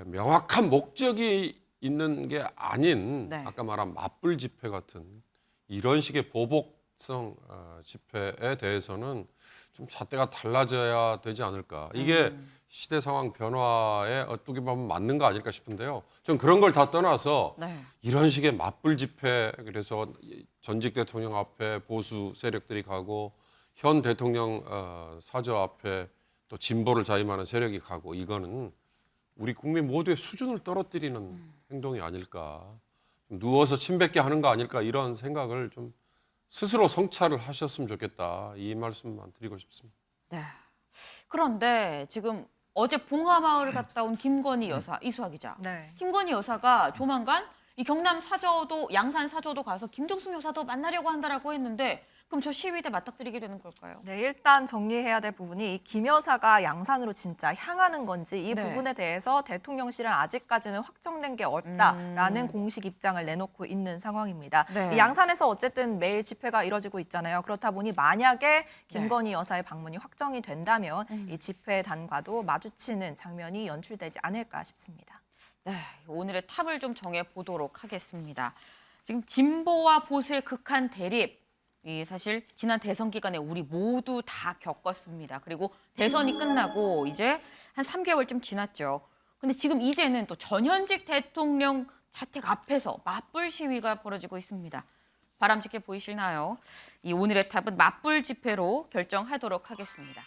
명확한 목적이 있는 게 아닌 네. 아까 말한 맞불 집회 같은 이런 식의 보복성 집회에 대해서는 좀 잣대가 달라져야 되지 않을까. 이게 시대 상황 변화에 어떻게 보면 맞는 거 아닐까 싶은데요. 좀 그런 걸 다 떠나서 네. 이런 식의 맞불 집회, 그래서 전직 대통령 앞에 보수 세력들이 가고 현 대통령 사저 앞에 또 진보를 자임하는 세력이 가고, 이거는 우리 국민 모두의 수준을 떨어뜨리는 행동이 아닐까. 좀 누워서 침 뱉게 하는 거 아닐까, 이런 생각을 좀 스스로 성찰을 하셨으면 좋겠다. 이 말씀만 드리고 싶습니다. 네. 그런데 지금 어제 봉하마을 갔다 온 김건희 여사, 이수아 기자. 네. 김건희 여사가 조만간 이 경남 사저도, 양산 사저도 가서 김종숙 여사도 만나려고 한다라고 했는데, 그럼 저 시위대 맞닥뜨리게 되는 걸까요? 네, 일단 정리해야 될 부분이 김 여사가 양산으로 진짜 향하는 건지 이 네. 부분에 대해서 대통령실은 아직까지는 확정된 게 없다라는 공식 입장을 내놓고 있는 상황입니다. 네. 이 양산에서 어쨌든 매일 집회가 이뤄지고 있잖아요. 그렇다 보니 만약에 김건희 여사의 방문이 확정이 된다면 이 집회단과도 마주치는 장면이 연출되지 않을까 싶습니다. 네, 오늘의 탑을 좀 정해보도록 하겠습니다. 지금 진보와 보수의 극한 대립, 이 사실 지난 대선 기간에 우리 모두 다 겪었습니다. 그리고 대선이 끝나고 이제 한 3개월쯤 지났죠. 근데 지금 이제는 또 전현직 대통령 자택 앞에서 맞불 시위가 벌어지고 있습니다. 바람직해 보이시나요? 이 오늘의 탑은 맞불 집회로 결정하도록 하겠습니다.